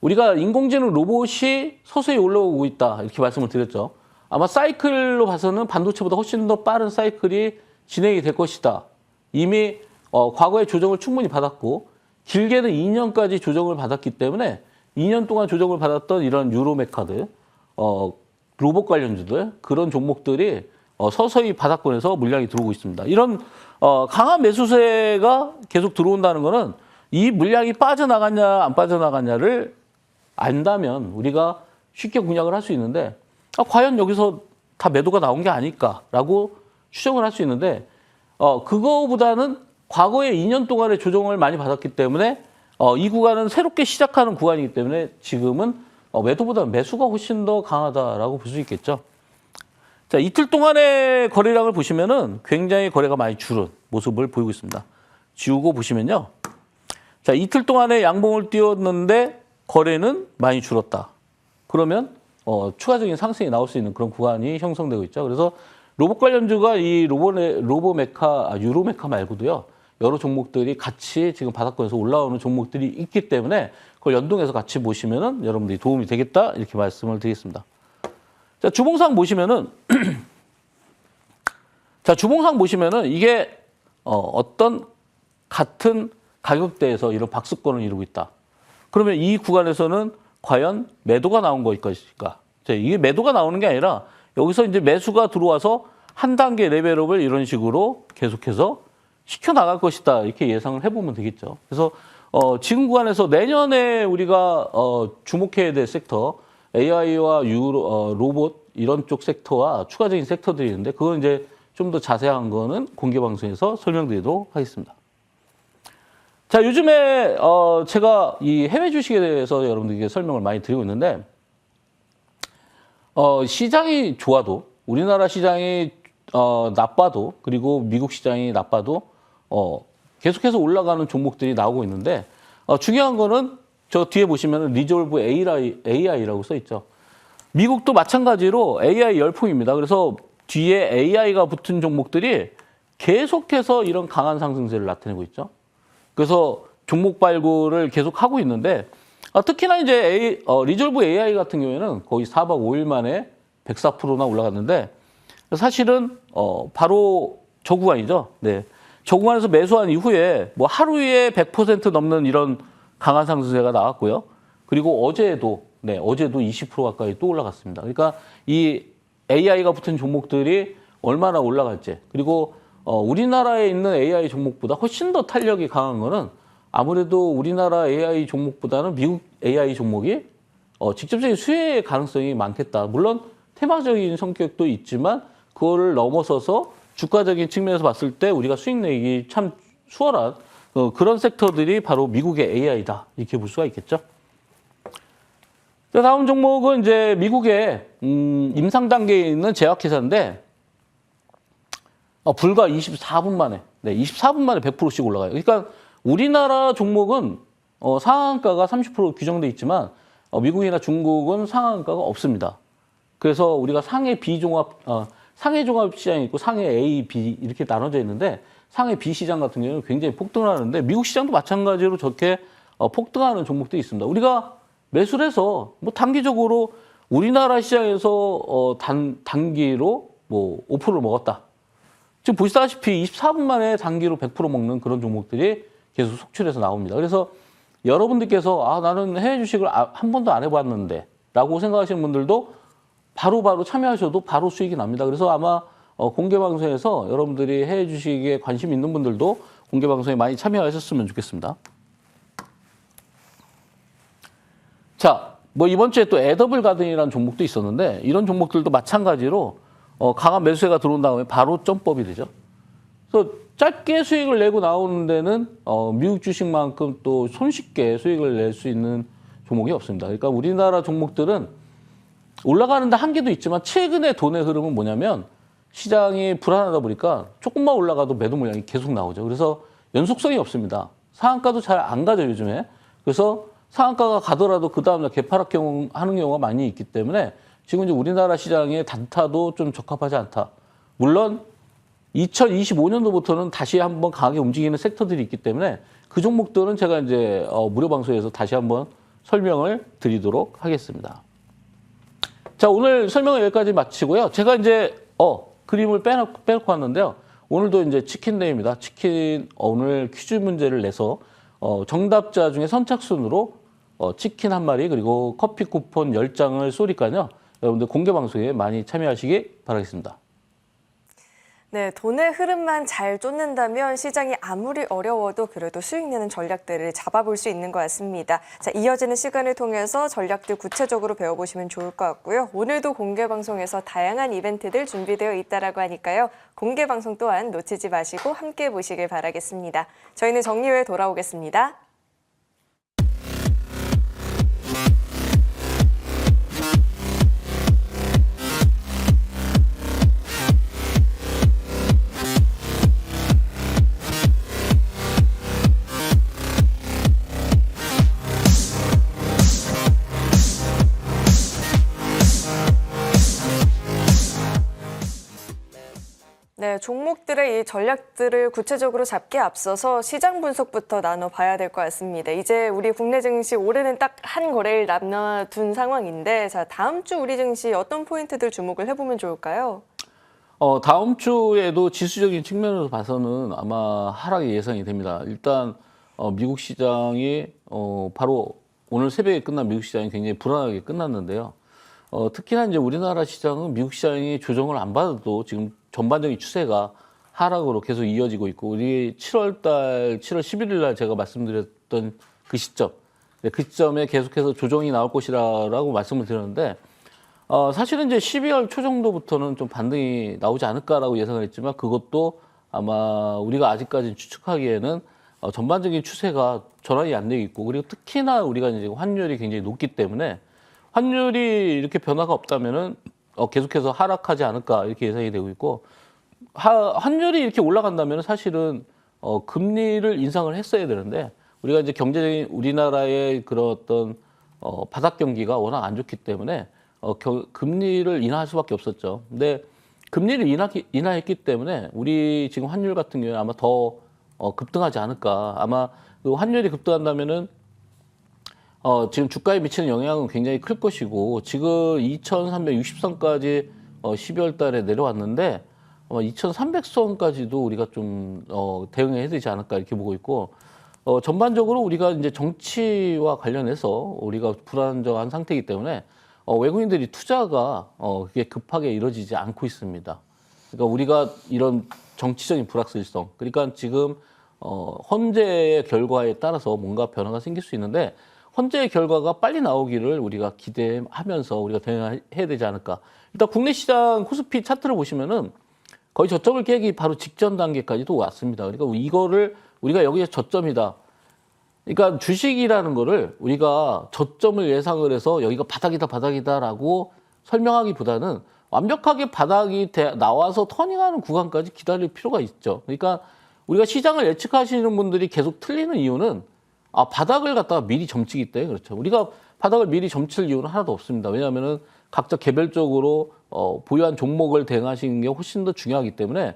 우리가 인공지능 로봇이 서서히 올라오고 있다 이렇게 말씀을 드렸죠. 아마 사이클로 봐서는 반도체보다 훨씬 더 빠른 사이클이 진행이 될 것이다. 이미 과거에 조정을 충분히 받았고 길게는 2년까지 조정을 받았기 때문에 2년 동안 조정을 받았던 이런 유로메카들, 로봇 관련주들 그런 종목들이 서서히 바닥권에서 물량이 들어오고 있습니다. 이런 강한 매수세가 계속 들어온다는 것은 이 물량이 빠져나갔냐 안 빠져나갔냐를 안다면 우리가 쉽게 공략을 할 수 있는데 과연 여기서 다 매도가 나온 게 아닐까라고 추정을 할 수 있는데 그거보다는 과거에 2년 동안의 조정을 많이 받았기 때문에 이 구간은 새롭게 시작하는 구간이기 때문에 지금은 매도보다 매수가 훨씬 더 강하다라고 볼 수 있겠죠. 자, 이틀 동안의 거래량을 보시면은 굉장히 거래가 많이 줄은 모습을 보이고 있습니다. 지우고 보시면요. 자, 이틀 동안에 양봉을 띄웠는데 거래는 많이 줄었다. 그러면 추가적인 상승이 나올 수 있는 그런 구간이 형성되고 있죠. 그래서 로봇 관련주가 이 유로메카 말고도요. 여러 종목들이 같이 지금 바닥권에서 올라오는 종목들이 있기 때문에 그걸 연동해서 같이 보시면은 여러분들이 도움이 되겠다 이렇게 말씀을 드리겠습니다. 자, 주봉상 보시면은 자, 주봉상 보시면은 이게 어떤 같은 가격대에서 이런 박스권을 이루고 있다. 그러면 이 구간에서는 과연 매도가 나온 것일 것인가? 이게 매도가 나오는 게 아니라 여기서 이제 매수가 들어와서 한 단계 레벨업을 이런 식으로 계속해서 시켜나갈 것이다. 이렇게 예상을 해보면 되겠죠. 그래서 지금 구간에서 내년에 우리가 주목해야 될 섹터, AI와 로봇 이런 쪽 섹터와 추가적인 섹터들이 있는데 그건 이제 좀 더 자세한 거는 공개 방송에서 설명드리도록 하겠습니다. 자, 요즘에 제가 이 해외 주식에 대해서 여러분들에게 설명을 많이 드리고 있는데 시장이 좋아도 우리나라 시장이 나빠도 그리고 미국 시장이 나빠도 계속해서 올라가는 종목들이 나오고 있는데 중요한 거는 저 뒤에 보시면 리졸브 AI라고 써 있죠. 미국도 마찬가지로 AI 열풍입니다. 그래서 뒤에 AI가 붙은 종목들이 계속해서 이런 강한 상승세를 나타내고 있죠. 그래서 종목 발굴을 계속 하고 있는데 특히나 이제 리졸브 AI 같은 경우에는 거의 4박 5일 만에 104%나 올라갔는데 사실은 바로 저 구간이죠. 네. 저 구간에서 매수한 이후에 뭐 하루에 100% 넘는 이런 강한 상승세가 나왔고요. 그리고 어제도 20% 가까이 또 올라갔습니다. 그러니까 이 AI가 붙은 종목들이 얼마나 올라갈지 그리고 우리나라에 있는 AI 종목보다 훨씬 더 탄력이 강한 거는 아무래도 우리나라 AI 종목보다는 미국 AI 종목이 직접적인 수혜의 가능성이 많겠다. 물론 테마적인 성격도 있지만 그거를 넘어서서 주가적인 측면에서 봤을 때 우리가 수익 내기 참 수월한 그런 섹터들이 바로 미국의 AI다. 이렇게 볼 수가 있겠죠. 자, 다음 종목은 이제 미국의 임상 단계에 있는 제약회사인데 불과 24분 만에 24분 만에 100%씩 올라가요. 그러니까 우리나라 종목은 상한가가 30% 규정돼 있지만 미국이나 중국은 상한가가 없습니다. 그래서 우리가 상해 비종합 상해 종합 시장이 있고 상해 A, B 이렇게 나눠져 있는데 상해 B 시장 같은 경우는 굉장히 폭등을 하는데 미국 시장도 마찬가지로 저렇게 폭등하는 종목들이 있습니다. 우리가 매수를 해서 뭐 단기적으로 우리나라 시장에서 단기로 뭐 5%를 먹었다. 지금 보시다시피 24분 만에 단기로 100% 먹는 그런 종목들이 계속 속출해서 나옵니다. 그래서 여러분들께서 나는 해외 주식을 한 번도 안 해봤는데 라고 생각하시는 분들도 바로 참여하셔도 바로 수익이 납니다. 그래서 아마 공개방송에서 여러분들이 해외 주식에 관심 있는 분들도 공개방송에 많이 참여하셨으면 좋겠습니다. 자, 뭐 이번 주에 또 에더블 가든이라는 종목도 있었는데 이런 종목들도 마찬가지로 강한 매수세가 들어온 다음에 바로 점법이 되죠. 그래서 짧게 수익을 내고 나오는 데는 미국 주식만큼 또 손쉽게 수익을 낼 수 있는 종목이 없습니다. 그러니까 우리나라 종목들은 올라가는데 한계도 있지만 최근에 돈의 흐름은 뭐냐면 시장이 불안하다 보니까 조금만 올라가도 매도 물량이 계속 나오죠. 그래서 연속성이 없습니다. 상한가도 잘 안 가죠, 요즘에. 그래서 상한가가 가더라도 그 다음날 개파락 하는 경우가 많이 있기 때문에 지금 이제 우리나라 시장의 단타도 좀 적합하지 않다. 물론 2025년도부터는 다시 한번 강하게 움직이는 섹터들이 있기 때문에 그 종목들은 제가 이제 무료 방송에서 다시 한번 설명을 드리도록 하겠습니다. 자, 오늘 설명은 여기까지 마치고요. 제가 이제 그림을 빼놓고 왔는데요. 오늘도 이제 치킨데이입니다. 오늘 퀴즈 문제를 내서 정답자 중에 선착순으로 치킨 한 마리 그리고 커피 쿠폰 10장을 쏘니까요. 여러분들 공개 방송에 많이 참여하시기 바라겠습니다. 네, 돈의 흐름만 잘 쫓는다면 시장이 아무리 어려워도 그래도 수익 내는 전략들을 잡아볼 수 있는 것 같습니다. 자, 이어지는 시간을 통해서 전략들 구체적으로 배워보시면 좋을 것 같고요. 오늘도 공개 방송에서 다양한 이벤트들 준비되어 있다라고 하니까요. 공개 방송 또한 놓치지 마시고 함께 보시길 바라겠습니다. 저희는 정리 후에 돌아오겠습니다. 네, 종목들의 이 전략들을 구체적으로 잡기에 앞서서 시장 분석부터 나눠봐야 될 것 같습니다. 이제 우리 국내 증시 올해는 딱 한 거래일 남겨둔 상황인데, 자, 다음 주 우리 증시 어떤 포인트들 주목을 해보면 좋을까요? 다음 주에도 지수적인 측면으로 봐서는 아마 하락이 예상이 됩니다. 일단 미국 시장이 바로 오늘 새벽에 끝난 미국 시장이 굉장히 불안하게 끝났는데요. 특히나 이제 우리나라 시장은 미국 시장이 조정을 안 받아도 지금 전반적인 추세가 하락으로 계속 이어지고 있고, 우리 7월 11일 날 제가 말씀드렸던 그 시점, 그 시점에 계속해서 조정이 나올 것이라고 말씀을 드렸는데, 사실은 이제 12월 초 정도부터는 좀 반등이 나오지 않을까라고 예상을 했지만, 그것도 아마 우리가 아직까지 추측하기에는 전반적인 추세가 전환이 안 되고 있고, 그리고 특히나 우리가 이제 환율이 굉장히 높기 때문에 환율이 이렇게 변화가 없다면은 계속해서 하락하지 않을까 이렇게 예상이 되고 있고, 환율이 이렇게 올라간다면 사실은 금리를 인상을 했어야 되는데, 우리가 이제 경제적인 우리나라의 그런 어떤 바닥 경기가 워낙 안 좋기 때문에 금리를 인하할 수밖에 없었죠. 근데 금리를 인하했기 때문에 우리 지금 환율 같은 경우는 아마 더 급등하지 않을까. 아마 그 환율이 급등한다면은 지금 주가에 미치는 영향은 굉장히 클 것이고, 지금 2,360선까지 12월 달에 내려왔는데 아마 2,300선까지도 우리가 좀 대응해야 되지 않을까 이렇게 보고 있고, 전반적으로 우리가 이제 정치와 관련해서 우리가 불안정한 상태이기 때문에 외국인들이 투자가 그게 급하게 이루어지지 않고 있습니다. 그러니까 우리가 이런 정치적인 불확실성, 그러니까 지금 헌재의 결과에 따라서 뭔가 변화가 생길 수 있는데, 헌재의 결과가 빨리 나오기를 우리가 기대하면서 우리가 대응해야 되지 않을까. 일단 국내 시장 코스피 차트를 보시면은 거의 저점을 깨기 바로 직전 단계까지도 왔습니다. 그러니까 이거를 우리가 여기에 저점이다. 그러니까 주식이라는 거를 우리가 저점을 예상을 해서 여기가 바닥이다라고 설명하기보다는 완벽하게 바닥이 나와서 터닝하는 구간까지 기다릴 필요가 있죠. 그러니까 우리가 시장을 예측하시는 분들이 계속 틀리는 이유는 바닥을 갖다가 미리 점치기 때문에 그렇죠. 우리가 바닥을 미리 점칠 이유는 하나도 없습니다. 왜냐하면은 각자 개별적으로 보유한 종목을 대응하시는 게 훨씬 더 중요하기 때문에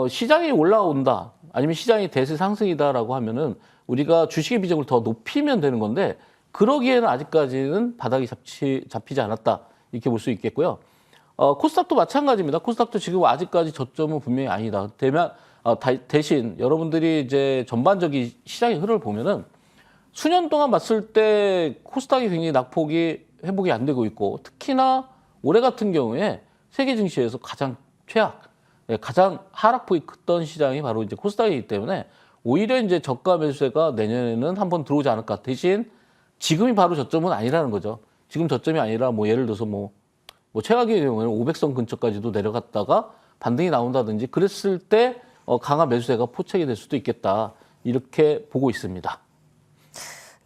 시장이 올라온다 아니면 시장이 대세 상승이다라고 하면은 우리가 주식의 비중을 더 높이면 되는 건데 그러기에는 아직까지는 바닥이 잡히지 않았다 이렇게 볼 수 있겠고요. 코스닥도 마찬가지입니다. 코스닥도 지금 아직까지 저점은 분명히 아니다. 대신 여러분들이 이제 전반적인 시장의 흐름을 보면은 수년 동안 봤을 때 코스닥이 굉장히 낙폭이 회복이 안 되고 있고 특히나 올해 같은 경우에 세계 증시에서 가장 최악, 가장 하락폭이 컸던 시장이 바로 이제 코스닥이기 때문에 오히려 이제 저가 매수세가 내년에는 한번 들어오지 않을까. 대신 지금이 바로 저점은 아니라는 거죠. 지금 저점이 아니라 뭐 예를 들어서 뭐 최악의 경우에는 500선 근처까지도 내려갔다가 반등이 나온다든지 그랬을 때 강한 매수세가 포착이 될 수도 있겠다. 이렇게 보고 있습니다.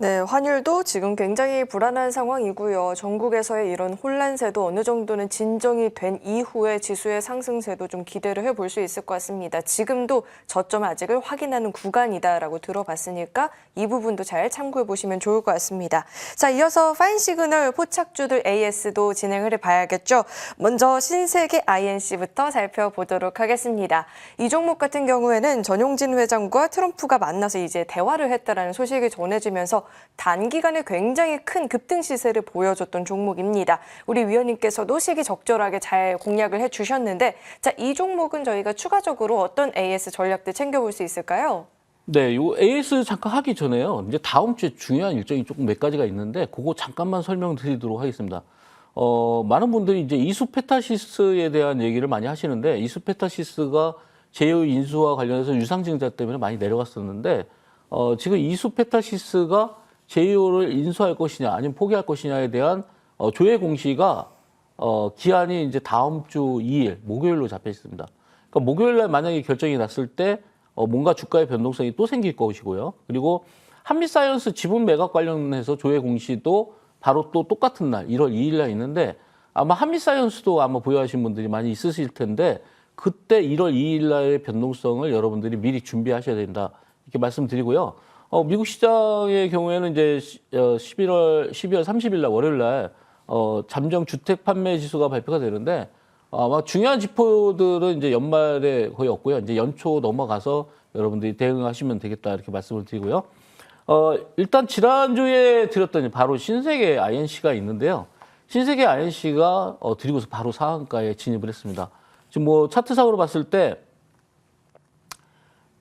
네, 환율도 지금 굉장히 불안한 상황이고요. 전국에서의 이런 혼란세도 어느 정도는 진정이 된 이후에 지수의 상승세도 좀 기대를 해볼 수 있을 것 같습니다. 지금도 저점 아직을 확인하는 구간이다라고 들어봤으니까 이 부분도 잘 참고해 보시면 좋을 것 같습니다. 자, 이어서 파인시그널 포착주들 AS도 진행을 해봐야겠죠. 먼저 신세계 INC부터 살펴보도록 하겠습니다. 이 종목 같은 경우에는 전용진 회장과 트럼프가 만나서 이제 대화를 했다라는 소식이 전해지면서 단기간에 굉장히 큰 급등 시세를 보여줬던 종목입니다. 우리 위원님께서도 시기적절하게 잘 공략을 해주셨는데 자, 이 종목은 저희가 추가적으로 어떤 AS 전략들 챙겨볼 수 있을까요? 네, 요 AS 잠깐 하기 전에요. 이제 다음 주에 중요한 일정이 조금 몇 가지가 있는데 그거 잠깐만 설명드리도록 하겠습니다. 많은 분들이 이제 이수페타시스에 대한 얘기를 많이 하시는데 이수페타시스가 제휴 인수와 관련해서 유상증자 때문에 많이 내려갔었는데 지금 이수페타시스가 제휴를 인수할 것이냐 아니면 포기할 것이냐에 대한 조회 공시가 기한이 이제 다음 주 2일 목요일로 잡혀 있습니다. 그러니까 목요일 날 만약에 결정이 났을 때 뭔가 주가의 변동성이 또 생길 것이고요. 그리고 한미사이언스 지분 매각 관련해서 조회 공시도 바로 또 똑같은 날 1월 2일 날 있는데 아마 한미사이언스도 아마 보유하신 분들이 많이 있으실 텐데 그때 1월 2일 날의 변동성을 여러분들이 미리 준비하셔야 된다. 이렇게 말씀드리고요. 미국 시장의 경우에는 이제 12월 30일 날 월요일 날 잠정 주택 판매 지수가 발표가 되는데 아마 중요한 지표들은 이제 연말에 거의 없고요. 이제 연초 넘어가서 여러분들이 대응하시면 되겠다 이렇게 말씀을 드리고요. 일단 지난주에 드렸던 바로 신세계 INC가 있는데요. 신세계 INC가 드리고서 바로 상한가에 진입을 했습니다. 지금 뭐 차트상으로 봤을 때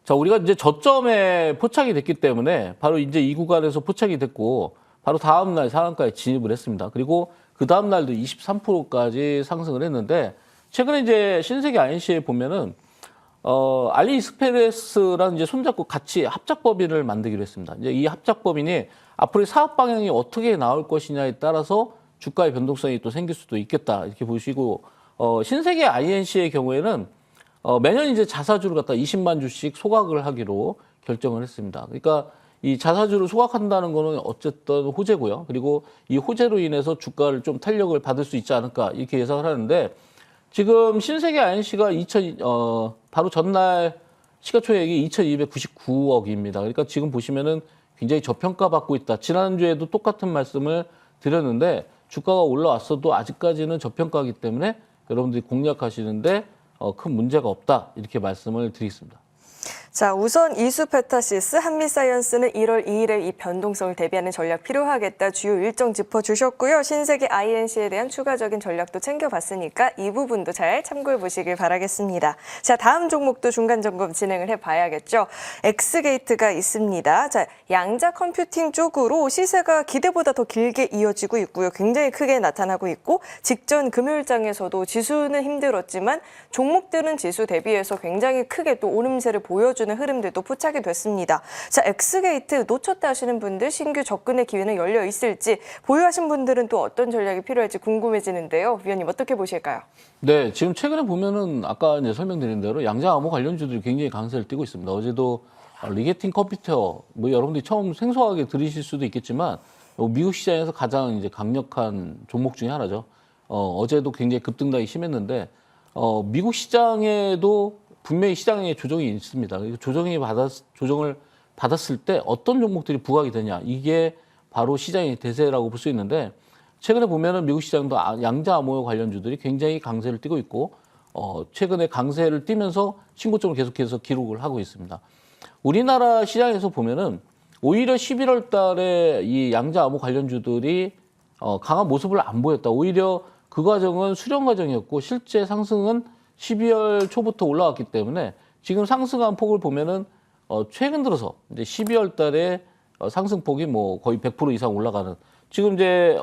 자, 우리가 이제 저점에 포착이 됐기 때문에 바로 이제 이 구간에서 포착이 됐고 바로 다음 날 상한가에 진입을 했습니다. 그리고 그 다음 날도 23%까지 상승을 했는데 최근에 이제 신세계 INC에 보면은 알리익스프레스랑 이제 손잡고 같이 합작법인을 만들기로 했습니다. 이제 이 합작법인이 앞으로의 사업 방향이 어떻게 나올 것이냐에 따라서 주가의 변동성이 또 생길 수도 있겠다 이렇게 보시고 신세계 INC의 경우에는 매년 이제 자사주를 갖다 20만 주씩 소각을 하기로 결정을 했습니다. 그러니까 이 자사주를 소각한다는 거는 어쨌든 호재고요. 그리고 이 호재로 인해서 주가를 좀 탄력을 받을 수 있지 않을까 이렇게 예상을 하는데 지금 신세계 INC가 바로 전날 시가총액이 2,299억입니다. 그러니까 지금 보시면은 굉장히 저평가받고 있다. 지난주에도 똑같은 말씀을 드렸는데 주가가 올라왔어도 아직까지는 저평가이기 때문에 여러분들이 공략하시는데 큰 문제가 없다 이렇게 말씀을 드리겠습니다. 자, 우선 이수페타시스, 한미사이언스는 1월 2일에 이 변동성을 대비하는 전략 필요하겠다 주요 일정 짚어주셨고요. 신세계 INC에 대한 추가적인 전략도 챙겨봤으니까 이 부분도 잘 참고해 보시길 바라겠습니다. 자, 다음 종목도 중간 점검 진행을 해봐야겠죠. 엑스게이트가 있습니다. 자, 양자 컴퓨팅 쪽으로 시세가 기대보다 더 길게 이어지고 있고요. 굉장히 크게 나타나고 있고 직전 금요일장에서도 지수는 힘들었지만 종목들은 지수 대비해서 굉장히 크게 또 오름세를 보여주는 흐름들도 포착이 됐습니다. 자, 엑스게이트 놓쳤다 하시는 분들 신규 접근의 기회는 열려 있을지 보유하신 분들은 또 어떤 전략이 필요할지 궁금해지는데요. 위원님 어떻게 보실까요? 네, 지금 최근에 보면은 아까 이제 설명드린 대로 양자 암호 관련주들이 굉장히 강세를 띠고 있습니다. 어제도 리게팅 컴퓨터 뭐 여러분들이 처음 생소하게 들으실 수도 있겠지만 미국 시장에서 가장 이제 강력한 종목 중에 하나죠. 어제도 굉장히 급등락이 심했는데 미국 시장에도 분명히 시장에 조정이 있습니다. 조정을 받았을 때 어떤 종목들이 부각이 되냐 이게 바로 시장의 대세라고 볼 수 있는데 최근에 보면은 미국 시장도 양자 암호 관련주들이 굉장히 강세를 띠고 있고 최근에 강세를 띠면서 신고점을 계속해서 기록을 하고 있습니다. 우리나라 시장에서 보면은 오히려 11월 달에 이 양자 암호 관련주들이 강한 모습을 안 보였다. 오히려 그 과정은 수렴 과정이었고 실제 상승은 12월 초부터 올라왔기 때문에 지금 상승한 폭을 보면은 최근 들어서 이제 12월 달에 상승폭이 뭐 거의 100% 이상 올라가는 지금 이제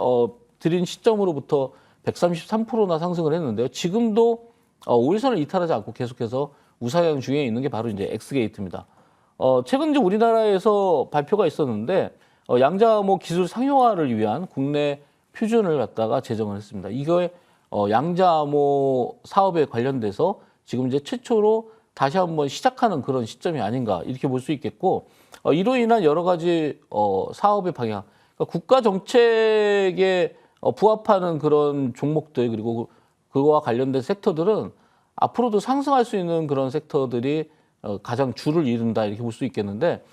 드린 시점으로부터 133%나 상승을 했는데요. 지금도 5일선을 이탈하지 않고 계속해서 우상향 중에 있는 게 바로 이제 엑스게이트입니다. 최근 이제 우리나라에서 발표가 있었는데 양자암호 기술 상용화를 위한 국내 표준을 갖다가 제정을 했습니다. 이거에 양자암호 사업에 관련돼서 지금 이제 최초로 다시 한번 시작하는 그런 시점이 아닌가 이렇게 볼 수 있겠고 이로 인한 여러 가지 사업의 방향, 그러니까 국가 정책에 부합하는 그런 종목들 그리고 그거와 관련된 섹터들은 앞으로도 상승할 수 있는 그런 섹터들이 가장 주를 이룬다 이렇게 볼 수 있겠는데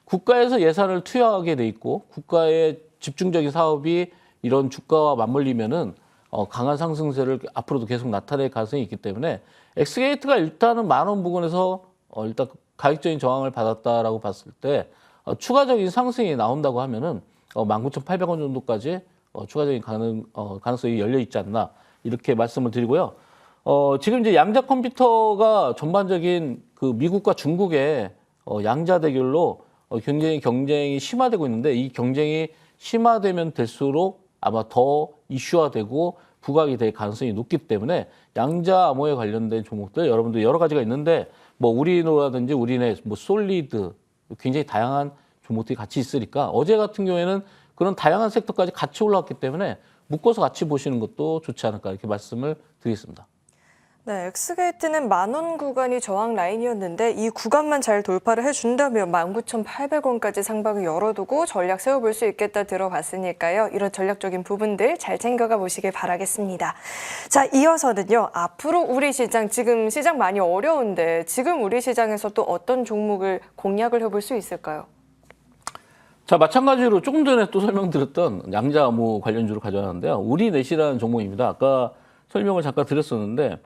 국가에서 예산을 투여하게 돼 있고 국가의 집중적인 사업이 이런 주가와 맞물리면은 강한 상승세를 앞으로도 계속 나타낼 가능성이 있기 때문에 엑스게이트가 일단은 10,000원 부근에서 일단 가격적인 저항을 받았다라고 봤을 때 추가적인 상승이 나온다고 하면은 19,800원 정도까지 추가적인 가능성이 열려 있지 않나 이렇게 말씀을 드리고요. 지금 이제 양자 컴퓨터가 전반적인 그 미국과 중국의 양자 대결로 굉장히 경쟁이 심화되고 있는데 이 경쟁이 심화되면 될수록 아마 더 이슈화되고 부각이 될 가능성이 높기 때문에 양자 암호에 관련된 종목들 여러분들 여러 가지가 있는데 뭐 우리노라든지 우리네 뭐 솔리드 굉장히 다양한 종목들이 같이 있으니까 어제 같은 경우에는 그런 다양한 섹터까지 같이 올라왔기 때문에 묶어서 같이 보시는 것도 좋지 않을까 이렇게 말씀을 드리겠습니다. 네, 엑스게이트는 10,000원 구간이 저항 라인이었는데 이 구간만 잘 돌파를 해준다면 19,800원까지 상방을 열어두고 전략 세워볼 수 있겠다 들어봤으니까요. 이런 전략적인 부분들 잘 챙겨가 보시길 바라겠습니다. 자, 이어서는요. 앞으로 우리 시장, 지금 시장 많이 어려운데 지금 우리 시장에서 또 어떤 종목을 공략을 해볼 수 있을까요? 자, 마찬가지로 조금 전에 또 설명드렸던 양자 암호 관련주를 가져왔는데요. 우리넷이라는 종목입니다. 아까 설명을 잠깐 드렸었는데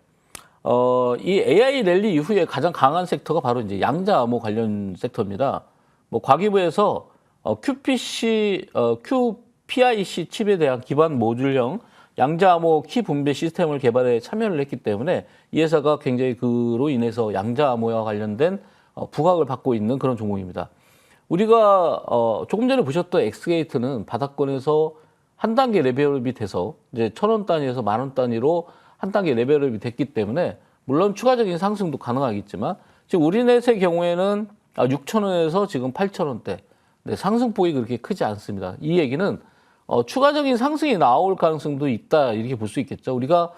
이 AI 랠리 이후에 가장 강한 섹터가 바로 이제 양자 암호 관련 섹터입니다. 뭐 과기부에서 QPIC 칩에 대한 기반 모듈형 양자 암호 키 분배 시스템을 개발에 참여를 했기 때문에 이 회사가 굉장히 그로 인해서 양자 암호와 관련된 부각을 받고 있는 그런 종목입니다. 우리가 조금 전에 보셨던 엑스게이트는 바닥권에서 한 단계 레벨업이 돼서 이제 1,000원 단위에서 10,000원 단위로 한 단계 레벨업이 됐기 때문에 물론 추가적인 상승도 가능하겠지만 지금 우리넷의 경우에는 6,000원에서 지금 8,000원대 상승폭이 그렇게 크지 않습니다. 이 얘기는 추가적인 상승이 나올 가능성도 있다 이렇게 볼 수 있겠죠. 우리가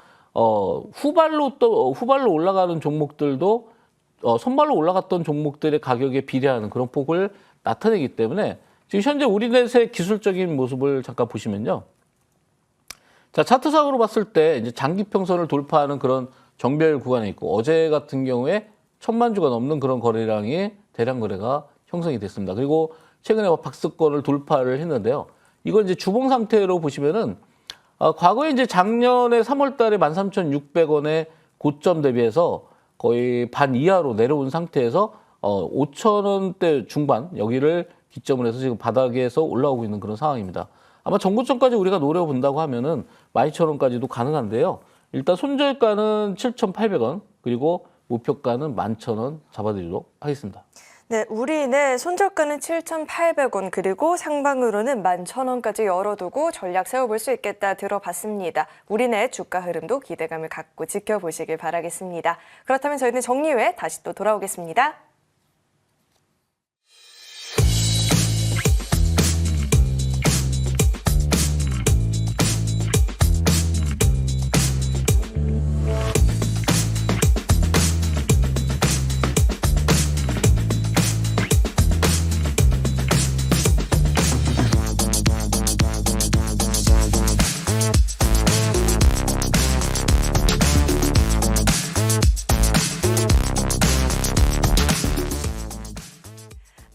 후발로 올라가는 종목들도 선발로 올라갔던 종목들의 가격에 비례하는 그런 폭을 나타내기 때문에 지금 현재 우리넷의 기술적인 모습을 잠깐 보시면요. 자, 차트상으로 봤을 때 이제 장기 평선을 돌파하는 그런 정배열 구간에 있고 어제 같은 경우에 1,000만 주가 넘는 그런 거래량이 대량 거래가 형성이 됐습니다. 그리고 최근에 박스권을 돌파를 했는데요. 이걸 이제 주봉 상태로 보시면은 과거에 이제 작년에 3월 달에 13,600원의 고점 대비해서 거의 반 이하로 내려온 상태에서 5,000원대 중반 여기를 기점으로 해서 지금 바닥에서 올라오고 있는 그런 상황입니다. 아마 정고점까지 우리가 노려본다고 하면은 12,000원까지도 가능한데요. 일단 손절가는 7,800원 그리고 목표가는 11,000원 잡아드리도록 하겠습니다. 네, 우리네 손절가는 7,800원 그리고 상방으로는 11,000원까지 열어두고 전략 세워볼 수 있겠다 들어봤습니다. 우리네 주가 흐름도 기대감을 갖고 지켜보시길 바라겠습니다. 그렇다면 저희는 정리 후에 다시 또 돌아오겠습니다.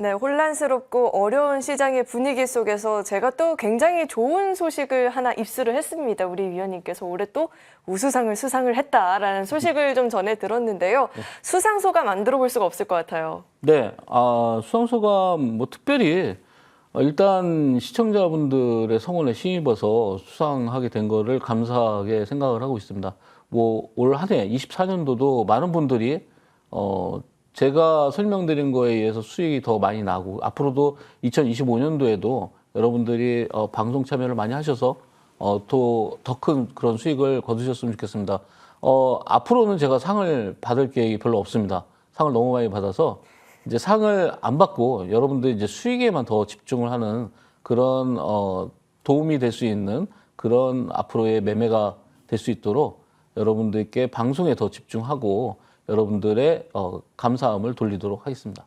네, 혼란스럽고 어려운 시장의 분위기 속에서 제가 또 굉장히 좋은 소식을 하나 입수를 했습니다. 우리 위원님께서 올해 또 우수상을 수상을 했다라는 소식을 좀 전해 들었는데요. 수상 소감 안 들어볼 수가 없을 것 같아요. 네, 수상 소감 뭐 특별히 일단 시청자분들의 성원에 힘입어서 수상하게 된 거를 감사하게 생각을 하고 있습니다. 뭐 올 한 해 24년도도 많은 분들이 제가 설명드린 거에 의해서 수익이 더 많이 나고 앞으로도 2025년도에도 여러분들이 방송 참여를 많이 하셔서 더 큰 그런 수익을 거두셨으면 좋겠습니다. 앞으로는 제가 상을 받을 계획이 별로 없습니다. 상을 너무 많이 받아서 이제 상을 안 받고 여러분들이 이제 수익에만 더 집중을 하는 그런 도움이 될 수 있는 그런 앞으로의 매매가 될 수 있도록 여러분들께 방송에 더 집중하고 여러분들의 감사함을 돌리도록 하겠습니다.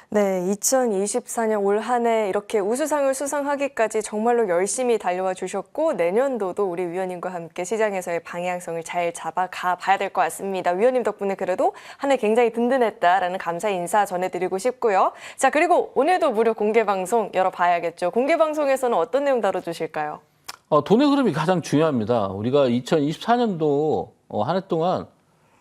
네, 2024년 올 한 해 이렇게 우수상을 수상하기까지 정말로 열심히 달려와 주셨고 내년도도 우리 위원님과 함께 시장에서의 방향성을 잘 잡아가 봐야 될 것 같습니다. 위원님 덕분에 그래도 한 해 굉장히 든든했다라는 감사 인사 전해드리고 싶고요. 자, 그리고 오늘도 무료 공개 방송 열어봐야겠죠. 공개 방송에서는 어떤 내용 다뤄주실까요? 돈의 흐름이 가장 중요합니다. 우리가 2024년도 한 해 동안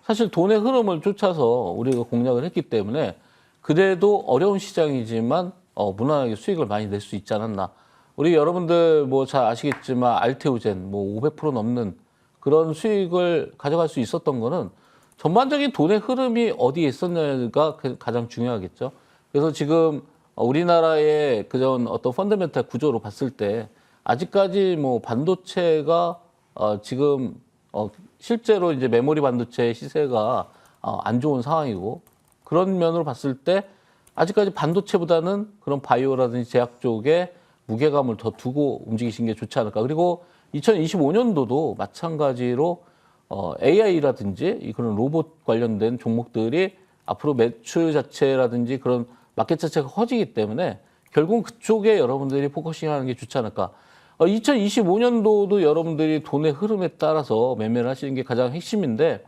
사실 돈의 흐름을 쫓아서 우리가 공략을 했기 때문에 그래도 어려운 시장이지만 무난하게 수익을 많이 낼 수 있지 않았나. 우리 여러분들 뭐 잘 아시겠지만 알테오젠 뭐 500% 넘는 그런 수익을 가져갈 수 있었던 거는 전반적인 돈의 흐름이 어디에 있었냐가 가장 중요하겠죠. 그래서 지금 우리나라의 그전 어떤 펀더멘탈 구조로 봤을 때 아직까지 뭐 반도체가 지금 실제로 이제 메모리 반도체 시세가 안 좋은 상황이고 그런 면으로 봤을 때 아직까지 반도체보다는 그런 바이오라든지 제약 쪽에 무게감을 더 두고 움직이신 게 좋지 않을까. 그리고 2025년도도 마찬가지로 AI라든지 그런 로봇 관련된 종목들이 앞으로 매출 자체라든지 그런 마켓 자체가 커지기 때문에 결국은 그쪽에 여러분들이 포커싱하는 게 좋지 않을까. 2025년도도 여러분들이 돈의 흐름에 따라서 매매를 하시는 게 가장 핵심인데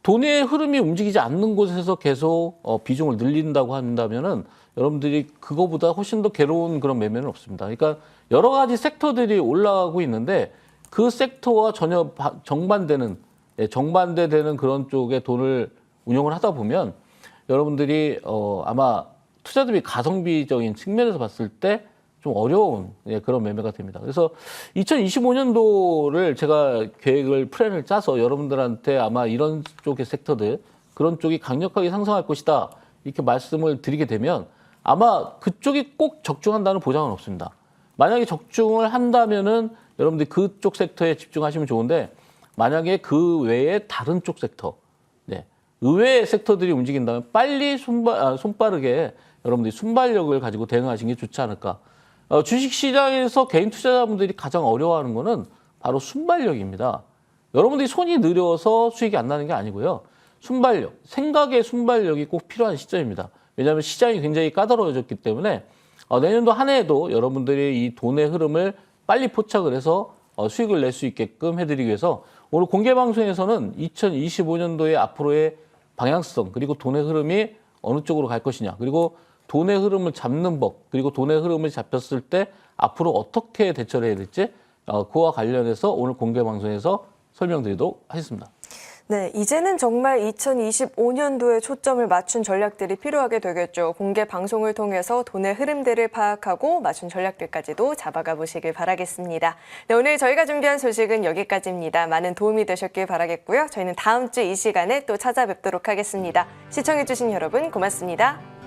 돈의 흐름이 움직이지 않는 곳에서 계속 비중을 늘린다고 한다면은 여러분들이 그거보다 훨씬 더 괴로운 그런 매매는 없습니다. 그러니까 여러 가지 섹터들이 올라가고 있는데 그 섹터와 전혀 정반대되는 그런 쪽에 돈을 운용을 하다 보면 여러분들이 아마 투자 대비 가성비적인 측면에서 봤을 때 좀 어려운 그런 매매가 됩니다. 그래서 2025년도를 제가 플랜을 짜서 여러분들한테 아마 이런 쪽의 섹터들, 그런 쪽이 강력하게 상승할 것이다. 이렇게 말씀을 드리게 되면 아마 그쪽이 꼭 적중한다는 보장은 없습니다. 만약에 적중을 한다면은 여러분들이 그쪽 섹터에 집중하시면 좋은데 만약에 그 외에 다른 쪽 섹터, 의외의 섹터들이 움직인다면 빨리 손빠르게 여러분들이 순발력을 가지고 대응하시는 게 좋지 않을까. 주식시장에서 개인 투자자분들이 가장 어려워하는 거는 바로 순발력입니다. 여러분들이 손이 느려서 수익이 안 나는 게 아니고요. 순발력, 생각의 순발력이 꼭 필요한 시점입니다. 왜냐하면 시장이 굉장히 까다로워졌기 때문에 내년도 한 해에도 여러분들이 이 돈의 흐름을 빨리 포착을 해서 수익을 낼 수 있게끔 해드리기 위해서 오늘 공개 방송에서는 2025년도의 앞으로의 방향성 그리고 돈의 흐름이 어느 쪽으로 갈 것이냐 그리고 돈의 흐름을 잡는 법 그리고 돈의 흐름을 잡혔을 때 앞으로 어떻게 대처를 해야 될지 그와 관련해서 오늘 공개 방송에서 설명드리도록 하겠습니다. 네, 이제는 정말 2025년도에 초점을 맞춘 전략들이 필요하게 되겠죠. 공개 방송을 통해서 돈의 흐름들을 파악하고 맞춘 전략들까지도 잡아가 보시길 바라겠습니다. 네, 오늘 저희가 준비한 소식은 여기까지입니다. 많은 도움이 되셨길 바라겠고요. 저희는 다음 주 이 시간에 또 찾아뵙도록 하겠습니다. 시청해주신 여러분 고맙습니다.